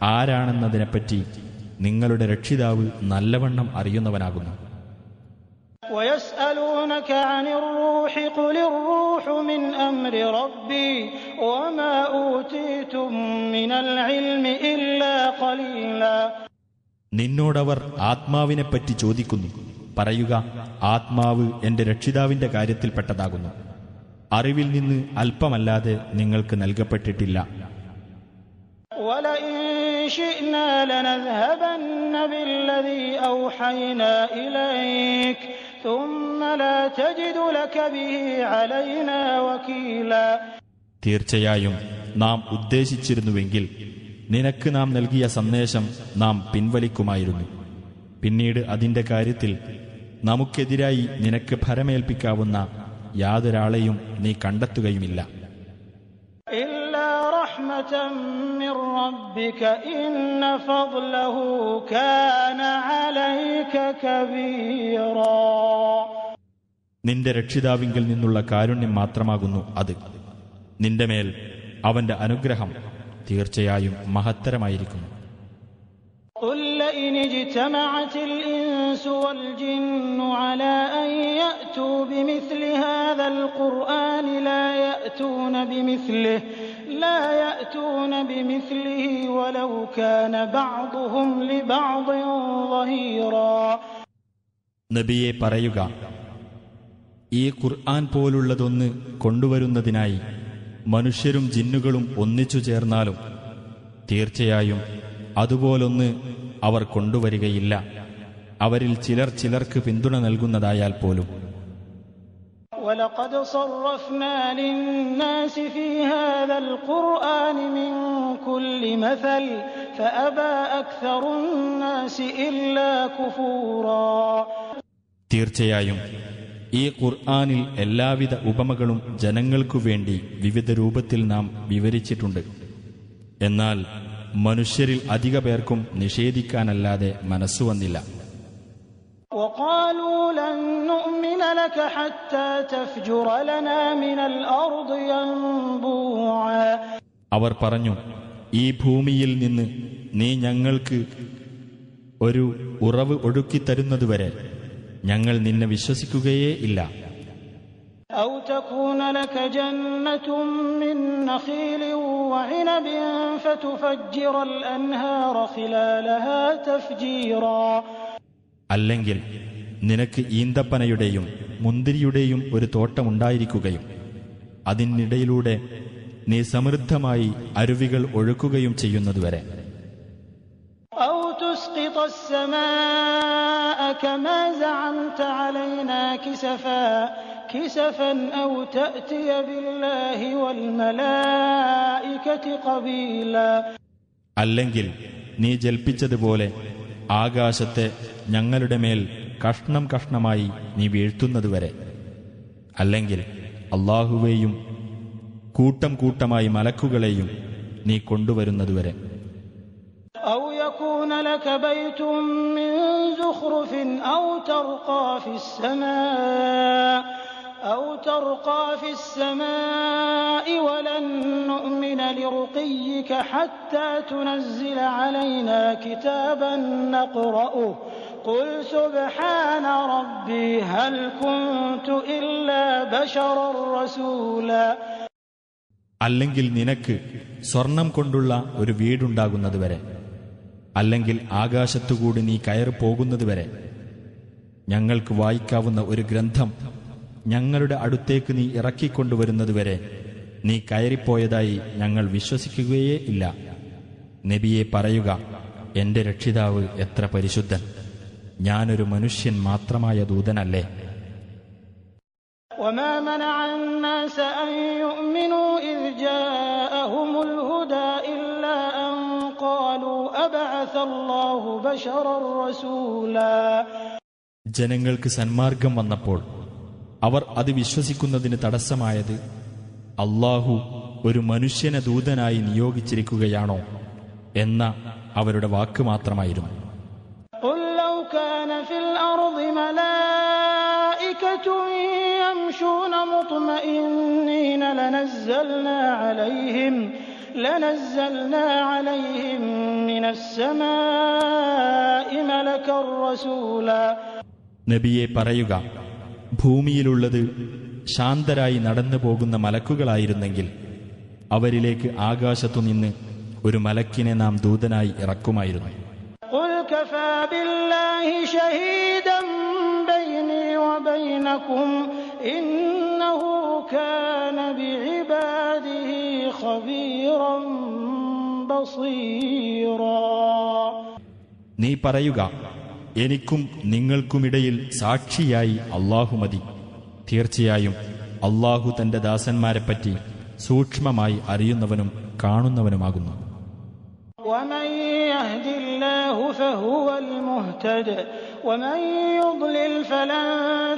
ആരാണെന്നതിനെപ്പറ്റി നിങ്ങളുടെ രക്ഷിതാവ് നല്ലവണ്ണം അറിയുന്നവനാകുന്നു. ويسألونك عن الروح قل الروح من أمر ربي وما أوتيتم من العلم إلا قليلا. നിന്നോടവർ ആത്മാവിനെപ്പറ്റി ചോദിക്കുന്നു. പറയുക, ആത്മാവ് എന്റെ രക്ഷിതാവിന്റെ കാര്യത്തിൽപ്പെട്ടതാകുന്നു. അറിവിൽ നിന്ന് അല്പമല്ലാതെ നിങ്ങൾക്ക് നൽകപ്പെട്ടിട്ടില്ല. وَلَئِن شِئْنَا لَنَذْهَبَنَّ بِالَّذِي أَوْحَيْنَا إِلَيْكَ ثُمَّ لَا تَجِدُ لَكَ بِهِ عَلَيْنَا وَكِيلًا. തീർച്ചയായും നാം ഉദ്ദേശിച്ചിരുന്നുവെങ്കിൽ നിനക്ക് നാം നൽകിയ സന്ദേശം നാം പിൻവലിക്കുമായിരുന്നു. പിന്നീട് അതിന്റെ കാര്യത്തിൽ നമുക്കെതിരായി നിനക്ക് ഭരമേൽപ്പിക്കാവുന്ന യാതൊരാളെയും നീ കണ്ടെത്തുകയുമില്ല. إِلَّا رَحْمَةً مِّن رَّبِّكَ إِنَّ فَضْلَهُ كَانَ عَلَيْكَ كَبِيرًا. നിന്റെ രക്ഷിതാവിങ്കിൽ നിന്നുള്ള കാരുണ്യം മാത്രമാകുന്നു അത്. നിന്റെ മേൽ അവന്റെ അനുഗ്രഹം തീർച്ചയായും മഹത്തരമായിരിക്കുന്നു. قُل لَّئِنِ اجْتَمَعَتِ الْإِنسُ وَالْجِنُّ عَلَىٰ أَن يَأْتُوا بِمِثْلِ هَٰذَا الْقُرْآنِ لَا يَأْتُونَ بِمِثْلِهِ وَلَوْ كَانَ بَعْضُهُمْ لِبَعْضٍ ظَهِيرًا. നബിയെ പറയുക, ഈ ഖുർആൻ പോലുള്ളതൊന്ന് കൊണ്ടുവരുന്നതിനായി മനുഷ്യരും ജിന്നുകളും ഒന്നിച്ചു ചേർന്നാലും തീർച്ചയായും അതുപോലൊന്ന് അവർ കൊണ്ടുവരികയില്ല, അവരിൽ ചിലർ ചിലർക്ക് പിന്തുണ നൽകുന്നതായാൽ പോലും. وَلَقَدْ صَرَّفْنَا لِلنَّاسِ فِي هَذَا الْقُرْآنِ مِنْ كُلِّ مَثَلٍ فَأَبَى أَكْثَرُ النَّاسِ إِلَّا كُفُورًا. തീർച്ചയായും ഈ ഖുർആനിൽ എല്ലാവിധ ഉപമകളും ജനങ്ങൾക്കു വേണ്ടി വിവിധ രൂപത്തിൽ നാം വിവരിച്ചിട്ടുണ്ട്. എന്നാൽ മനുഷ്യരിൽ അധിക പേർക്കും നിഷേധിക്കാനല്ലാതെ മനസ്സുവന്നില്ല. وَقَالُوا لَن نُّؤْمِنَ لَكَ حَتَّى تَفْجُرَ لَنَا مِنَ الْأَرْضِ يَنبُوعًا. അവർ പറഞ്ഞു, ഈ ഭൂമിയിൽ നിന്ന് നീ ഞങ്ങൾക്ക് ഒരു ഉറവ് ഒഴുക്കിത്തരുന്നതുവരെ ഞങ്ങൾ നിന്നെ വിശ്വസിക്കുകയേ ഇല്ല. أَوْ تَكُونَ لَكَ جَنَّةٌ مِّن نَّخِيلٍ وَعِنَبٍ فَتُفَجِّرَ الْأَنْهَارَ خِلَالَهَا تَفْجِيرًا. അല്ലെങ്കിൽ നിനക്ക് ഈന്തപ്പനയുടെയും മുന്തിരിയുടെയും ഒരു തോട്ടമുണ്ടായിരിക്കുകയും അതിനിടയിലൂടെ നീ സമൃദ്ധമായി അരുവികൾ ഒഴുക്കുകയും ചെയ്യുന്നതുവരെ. أَوْ تُسْقِطَ السَّمَاءَ كَمَا زَعَمْتَ عَلَيْنَا كِسَفًا أَوْ تَأْتِيَ بِاللَّهِ وَالْمَلَائِكَةِ قَبِيلًا. അല്ലെങ്കിൽ നീ ജൽപ്പിച്ചതുപോലെ ആകാശത്തെ ഞങ്ങളുടെ മേൽ കഷ്ണം കഷ്ണമായി നീ വീഴ്ത്തുന്നതുവരെ. അല്ലെങ്കിൽ അല്ലാഹുവേയും കൂട്ടം കൂട്ടമായി മലക്കുകളെയും നീ കൊണ്ടുവരുന്നതുവരെ. أَوْ يَكُونَ لَكَ بَيْتٌ مِّن زُخْرُفٍ أَوْ تَرْقَىٰ فِي السَّمَاءِ وَلَن نُّؤْمِنَ لِرُقِيِّكَ حَتَّىٰ تُنَزِّلَ عَلَيْنَا كِتَابًا نَّقْرَؤُهُ قُلْ سُبْحَانَ رَبِّي هَلْ كُنتُ إِلَّا بَشَرًا رَّسُولًا. അല്ലെങ്കിൽ നിനക്ക് സ്വർണം കൊണ്ടുള്ള ഒരു വീടുണ്ടാകുന്നതുവരെ, അല്ലെങ്കിൽ ആകാശത്തുകൂടി നീ കയറി പോകുന്നതുവരെ, ഞങ്ങൾക്ക് വായിക്കാവുന്ന ഒരു ഗ്രന്ഥം ഞങ്ങളുടെ അടുത്തേക്ക് നീ ഇറക്കിക്കൊണ്ടുവരുന്നതുവരെ നീ കയറിപ്പോയതായി ഞങ്ങൾ വിശ്വസിക്കുകയേ ഇല്ല. നബിയെ പറയുക, എന്റെ രക്ഷിതാവ് എത്ര പരിശുദ്ധൻ, ഞാനൊരു മനുഷ്യൻ മാത്രമായ ദൂതനല്ലേ. وَمَا مَنَعَ النَّاسَ أَن يُؤْمِنُوا إِذْ جَاءَهُمُ الْهُدَىٰ إِلَّا أَن قَالُوا أَبَعَثَ اللَّهُ بَشَرًا رَّسُولًا. ജനങ്ങൾക്ക് സന്മാർഗം വന്നപ്പോൾ അവർ അത് വിശ്വസിക്കുന്നതിന് തടസ്സമായത്, അല്ലാഹു ഒരു മനുഷ്യനെ ദൂതനായി നിയോഗിച്ചിരിക്കുകയാണോ എന്ന അവരുടെ വാക്ക് മാത്രമായിരുന്നു. قل لو كان في الأرض ملائكة يمشون مطمئنين لنزلنا عليهم من السماء ملكا رسولا. നബിയെ പറയുക, ഭൂമിയിലുള്ളത് ശാന്തരായി നടന്നു പോകുന്ന മലക്കുകളായിരുന്നെങ്കിൽ അവരിലേക്ക് ആകാശത്തുനിന്ന് ഒരു മലക്കിനെ നാം ദൂതനായി ഇറക്കുമായിരുന്നു. قل كفى بالله شهيدا بيني وبينكم إنه كان بعباده خبيرا بصيرا. നീ പറയുക, എനിക്കും നിങ്ങൾക്കുമിടയിൽ സാക്ഷിയായി അല്ലാഹു മതി. തീർച്ചയായും അല്ലാഹു തന്റെ ദാസന്മാരെപ്പറ്റി സൂക്ഷ്മമായി അറിയുന്നവനും കാണുന്നവനുമാകുന്നു. ومن يهد الله فهو المهتد ومن يضلل فلن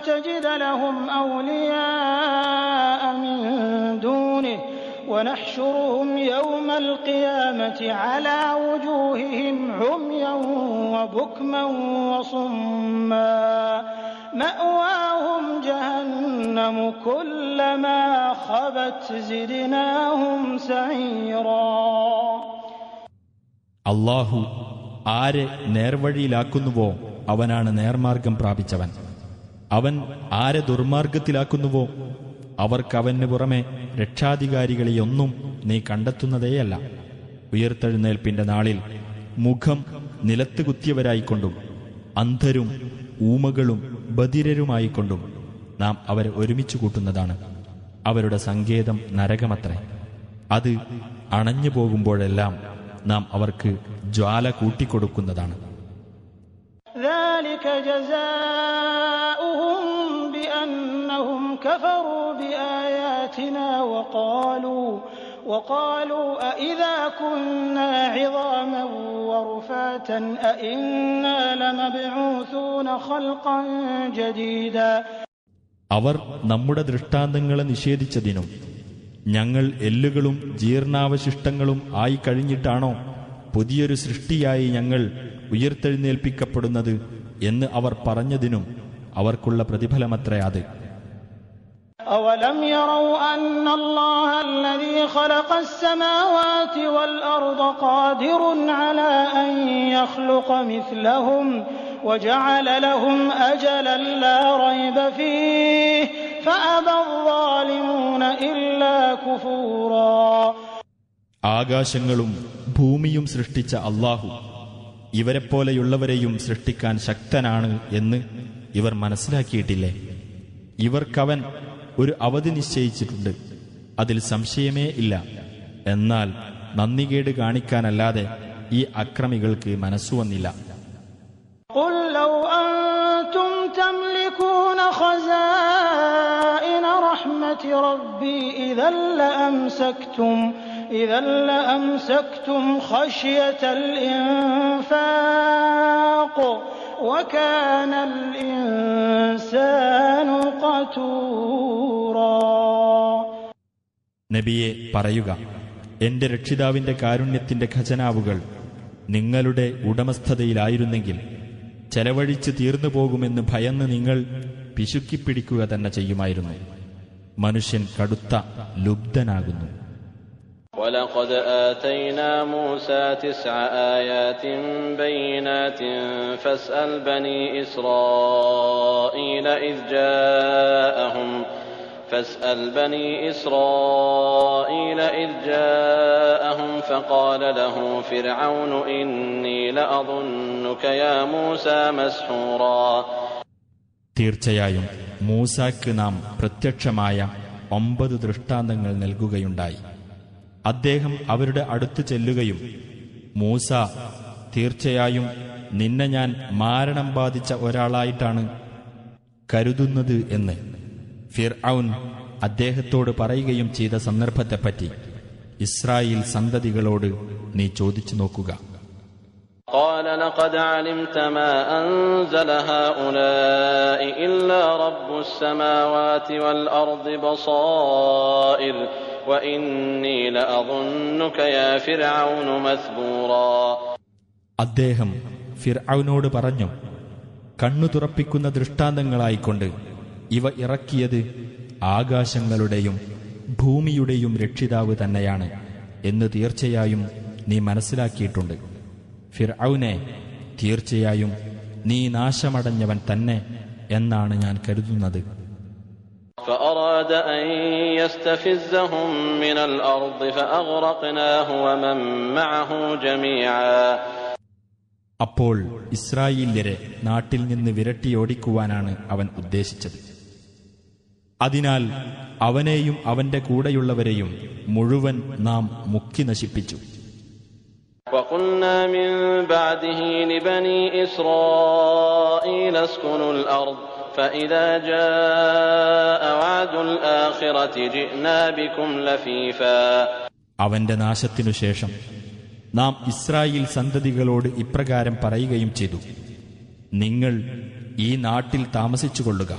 تجد لهم أولياء من دونه ونحشرهم يوم القيامة على وجوههم عميا وبكما وصما مأواهم جهنم كلما خبت زدناهم سعيرا. അല്ലാഹു ആരെ നേർവഴിയിലാക്കുന്നുവോ അവനാണ് നേർമാർഗം പ്രാപിച്ചവൻ. അവൻ ആരെ ദുർമാർഗത്തിലാക്കുന്നുവോ അവർക്കവന് പുറമെ രക്ഷാധികാരികളെയൊന്നും നീ കണ്ടെത്തുന്നതേയല്ല. ഉയർത്തെഴുന്നേൽപ്പിന്റെ നാളിൽ മുഖം നിലത്ത് കുത്തിയവരായിക്കൊണ്ടും അന്ധരും ഊമകളും ബധിരരുമായിക്കൊണ്ടും നാം അവരെ ഒരുമിച്ചു കൂട്ടുന്നതാണ്. അവരുടെ സങ്കേതം നരകമത്രേ. അത് അണഞ്ഞു പോകുമ്പോഴെല്ലാം നാം അവർക്ക് ജ്വാല കൂട്ടിക്കൊടുക്കുന്നതാണ്. ذلك جزاؤهم بأنهم كفروا بآياتنا وقالوا أإذا كنا عظاما ورفاتا أإنا لمبعوثون خلقا جديدا. അവർ നമ്മുടെ ദൃഷ്ടാന്തങ്ങളെ നിഷേധിച്ചതിനും ഞങ്ങൾ എല്ലുകളും ജീർണാവശിഷ്ടങ്ങളും ആയി കഴിഞ്ഞിട്ടാണോ പുതിയൊരു സൃഷ്ടിയായി ഞങ്ങൾ ഉയർത്തെഴുന്നേൽപ്പിക്കപ്പെടുന്നത് എന്ന് അവർ പറഞ്ഞതിനും അവർക്കുള്ള പ്രതിഫലമത്രേ അത്. أولم يروا أن الله الذي خلق السماوات والأرض قادر على أن يخلق مثلهم وجعل لهم أجلا لا ريب فيه فأبى الظالمون إلا كفورا. ആകാശങ്ങളും ഭൂമിയും സൃഷ്ടിച്ച അല്ലാഹു ഇവരെപ്പോലെയുള്ളവരെയും സൃഷ്ടിക്കാൻ ശക്തനാണ് എന്ന് ഇവർ മനസ്സിലാക്കിയിട്ടില്ലേ? ഇവർക്കവൻ ഒരു അവധി നിശ്ചയിച്ചിട്ടുണ്ട്, അതിൽ സംശയമേ ഇല്ല. എന്നാൽ നന്ദികേട് കാണിക്കാനല്ലാതെ ഈ അക്രമികൾക്ക് മനസ്സുവന്നില്ല. قل لو أنتم تملكون خزائن رحمة ربي إذا لأمسكتم خشية الإنفاق وكان الإنسان قتورا. നബിയെ പറയുക, എന്റെ രക്ഷിതാവിന്റെ കാരുണ്യത്തിന്റെ ഖജനാവുകൾ നിങ്ങളുടെ ഉടമസ്ഥതയിലായിരുന്നെങ്കിൽ ചെലവഴിച്ച് തീർന്നു പോകുമെന്ന് ഭയന്ന് നിങ്ങൾ പിശുക്കിപ്പിടിക്കുക തന്നെ ചെയ്യുമായിരുന്നു. മനുഷ്യൻ കടുത്ത ലുബ്ധനാകുന്നു. وَلَقَدْ آتَيْنَا مُوسَى 9 آيَاتٍ بَيِّنَاتٍ فَاسْأَلْ بَنِي إِسْرَائِيلَ إِذْ جَاءَهُمْ فَقَالَ لَهُ فِرْعَوْنُ إِنِّي لَأَظُنُّكَ يَا مُوسَى مَسْحُورًا. തീർച്ചയായും മൂസാക്ക് നാം പ്രത്യക്ഷമായ 9 ദൃഷ്ടാന്തങ്ങൾ നൽകുകയുണ്ടായി. അദ്ദേഹം അവരുടെ അടുത്ത് ചെല്ലുകയും, മൂസ, തീർച്ചയായും നിന്നെ ഞാൻ മാരണം ബാധിച്ച ഒരാളായിട്ടാണ് കരുതുന്നത് എന്ന് ഫിർഔൻ അദ്ദേഹത്തോട് പറയുകയും ചെയ്ത സന്ദർഭത്തെപ്പറ്റി ഇസ്രായേൽ സന്തതികളോട് നീ ചോദിച്ചു നോക്കുക. قال لقد علمت ما أنزل هؤلاء إلا رب السماوات والأرض بصائر وإني لأظنك يا فرعون مثبورا. അദ്ദേഹം ഫിർഔനോട് പറഞ്ഞു, കണ്ണു തുറപ്പിക്കുന്ന ദൃഷ്ടാന്തങ്ങളായിക്കൊണ്ട് ഇവ ഇറക്കിയത് ആകാശങ്ങളുടെയും ഭൂമിയുടെയും രക്ഷിതാവ് തന്നെയാണ് എന്ന് തീർച്ചയായും നീ മനസ്സിലാക്കിയിട്ടുണ്ട്. ഫിർഔനെ, തീർച്ചയായും നീ നാശമടഞ്ഞവൻ തന്നെ എന്നാണ് ഞാൻ കരുതുന്നത്. فأراد أن يستفزهم من الأرض فأغرقناه ومن معه جميعا. അപ്പോൾ ഇസ്രായേല്യരെ നാട്ടിൽ നിന്ന് വിരട്ടിയോടിക്കുവാനാണ് അവൻ ഉദ്ദേശിച്ചത്. അതിനാൽ അവനെയും അവന്റെ കൂടെയുള്ളവരെയും മുഴുവൻ നാം മുക്കി നശിപ്പിച്ചു. وقلنا من بعده لبني إسرائيل اسكنوا الأرض فإذا جاء وعد الآخرة جئنا بكم لفيفا. അവന്റെ നാശത്തിനു ശേഷം നാം ഇസ്രായേൽ സന്തതികളോട് ഇപ്രകാരം പറയുകയും ചെയ്തു, നിങ്ങൾ ഈ നാട്ടിൽ താമസിച്ചുകൊള്ളുക.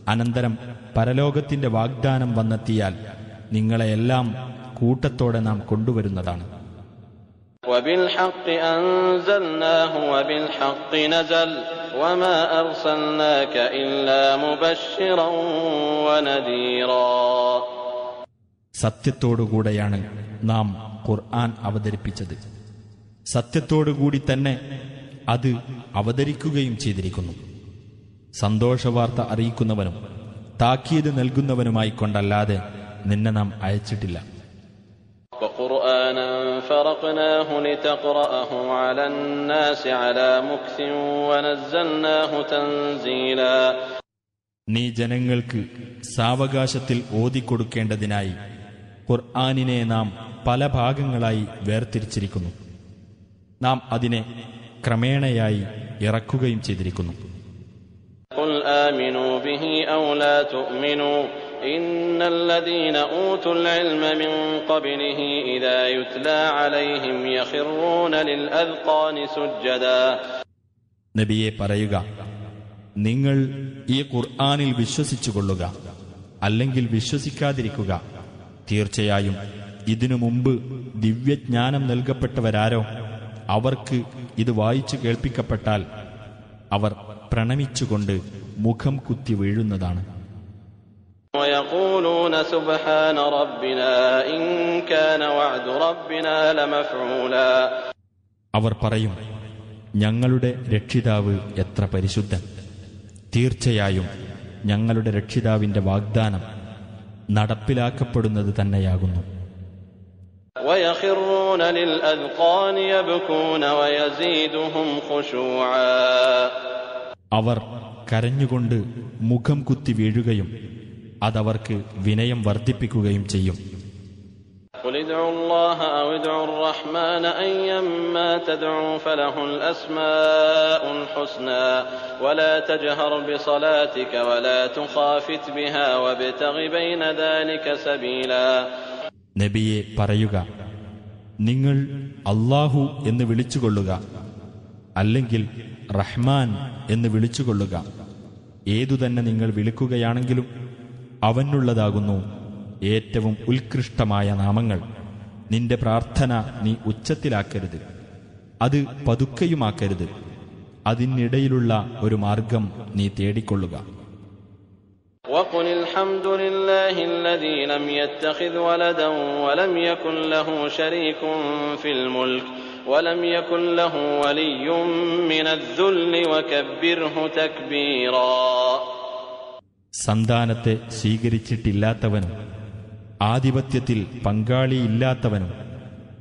അനന്തരം പരലോകത്തിന്റെ വാഗ്ദാനം വന്നെത്തിയാൽ നിങ്ങളെയെല്ലാം കൂട്ടത്തോടെ നാം കൊണ്ടുവരുന്നതാണ്. وبالحق أنزلناه وبالحق نزل وما أرسلناك إلا مبشرا ونذيرا. സത്യത്തോടുകൂടെയാണ് നാം ഖുർആൻ അവതരിപ്പിച്ചത്. സത്യത്തോടുകൂടി തന്നെ അത് അവതരിക്കുകയും ചെയ്തിരിക്കുന്നു. സന്തോഷവാർത്ത അറിയിക്കുന്നവനും താക്കീത് നൽകുന്നവനുമായി കൊണ്ടല്ലാതെ നിന്നെ നാം അയച്ചിട്ടില്ല. وقرآنا فرقناه لتقرأه على الناس على مكث ونزلناه تنزيلا. നീ ജനങ്ങൾക്ക് സാവകാശത്തിൽ ഓതിക്കൊടുക്കേണ്ടതിനായി ഖുർആനിനെ നാം പല ഭാഗങ്ങളായി വേർതിരിച്ചിരിക്കുന്നു. നാം അതിനെ ക്രമേണയായി ഇറക്കുകയും ചെയ്തിരിക്കുന്നു. قل آمنوا به أو لا تؤمنوا إن الذين أوتوا العلم من قبله إذا يتلى عليهم يخرون للأذقان سجدا. നബിയെ പറയുക, നിങ്ങൾ ഈ ഖുർആനിൽ വിശ്വസിച്ചുകൊള്ളുക, അല്ലെങ്കിൽ വിശ്വസിക്കാതിരിക്കുക. തീർച്ചയായും ഇതിനു മുമ്പ് ദിവ്യജ്ഞാനം നൽകപ്പെട്ടവരാരോ അവർക്ക് ഇത് വായിച്ചു കേൾപ്പിക്കപ്പെട്ടാൽ അവർ പ്രണമിച്ചുകൊണ്ട് മുഖം കുത്തി വീഴുന്നതാണ്. ويقولون سبحان ربنا إن كان وعد ربنا لمفعولا. അവർ പറയും, ഞങ്ങളുടെ രക്ഷിതാവ് എത്ര പരിശുദ്ധൻ! തീർച്ചയായും ഞങ്ങളുടെ രക്ഷിതാവിന്റെ വാഗ്ദാനം നടപ്പിലാക്കപ്പെടുന്നത് തന്നെയാകുന്നു. ويخرون للأذقان يبكون ويزيدهم خشوعا. അവർ കരഞ്ഞുകൊണ്ട് മുഖം കുത്തി വീഴുകയും അതവർക്ക് വിനയം വർദ്ധിപ്പിക്കുകയും ചെയ്യും. قل ادعوا الله أو ادعوا الرحمن أيما تدعوا فله الأسماء الحسنى ولا تجهر بصلاتك ولا تخافت بها وابتغ بين ذلك سبيلا. നബിയെ പറയുക, നിങ്ങൾ അല്ലാഹു എന്ന് വിളിച്ചുകൊള്ളുക, അല്ലെങ്കിൽ റഹ്മാൻ എന്ന് വിളിച്ചുകൊള്ളുക. ഏതുതന്നെ നിങ്ങൾ വിളിക്കുകയാണെങ്കിലും അവനുള്ളതാകുന്നു ഏറ്റവും ഉത്കൃഷ്ടമായ നാമങ്ങൾ. നിന്റെ പ്രാർത്ഥന നീ ഉച്ചത്തിലാക്കരുത്, അത് പതുക്കെയുമാക്കരുത്. അതിനിടയിലുള്ള ഒരു മാർഗം നീ തേടിക്കൊള്ളുക. وقل الحمد لله الذي لم يتخذ ولدا ولم يكن له شريك في الملك ولم يكن له ولي من الذل وكبره تكبيرا. സന്താനത്തെ സ്വീകരിച്ചിട്ടില്ലാത്തവനും ആധിപത്യത്തിൽ പങ്കാളിയില്ലാത്തവനും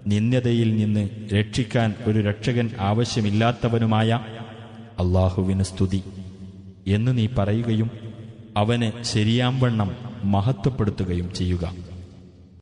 നിന്ദ്യതയിൽ നിന്ന് രക്ഷിക്കാൻ ഒരു രക്ഷകൻ ആവശ്യമില്ലാത്തവനുമായ അല്ലാഹുവിന് സ്തുതി എന്ന് നീ പറയുകയും അവനെ ശരിയാംവണ്ണം മഹത്വപ്പെടുത്തുകയും ചെയ്യുക.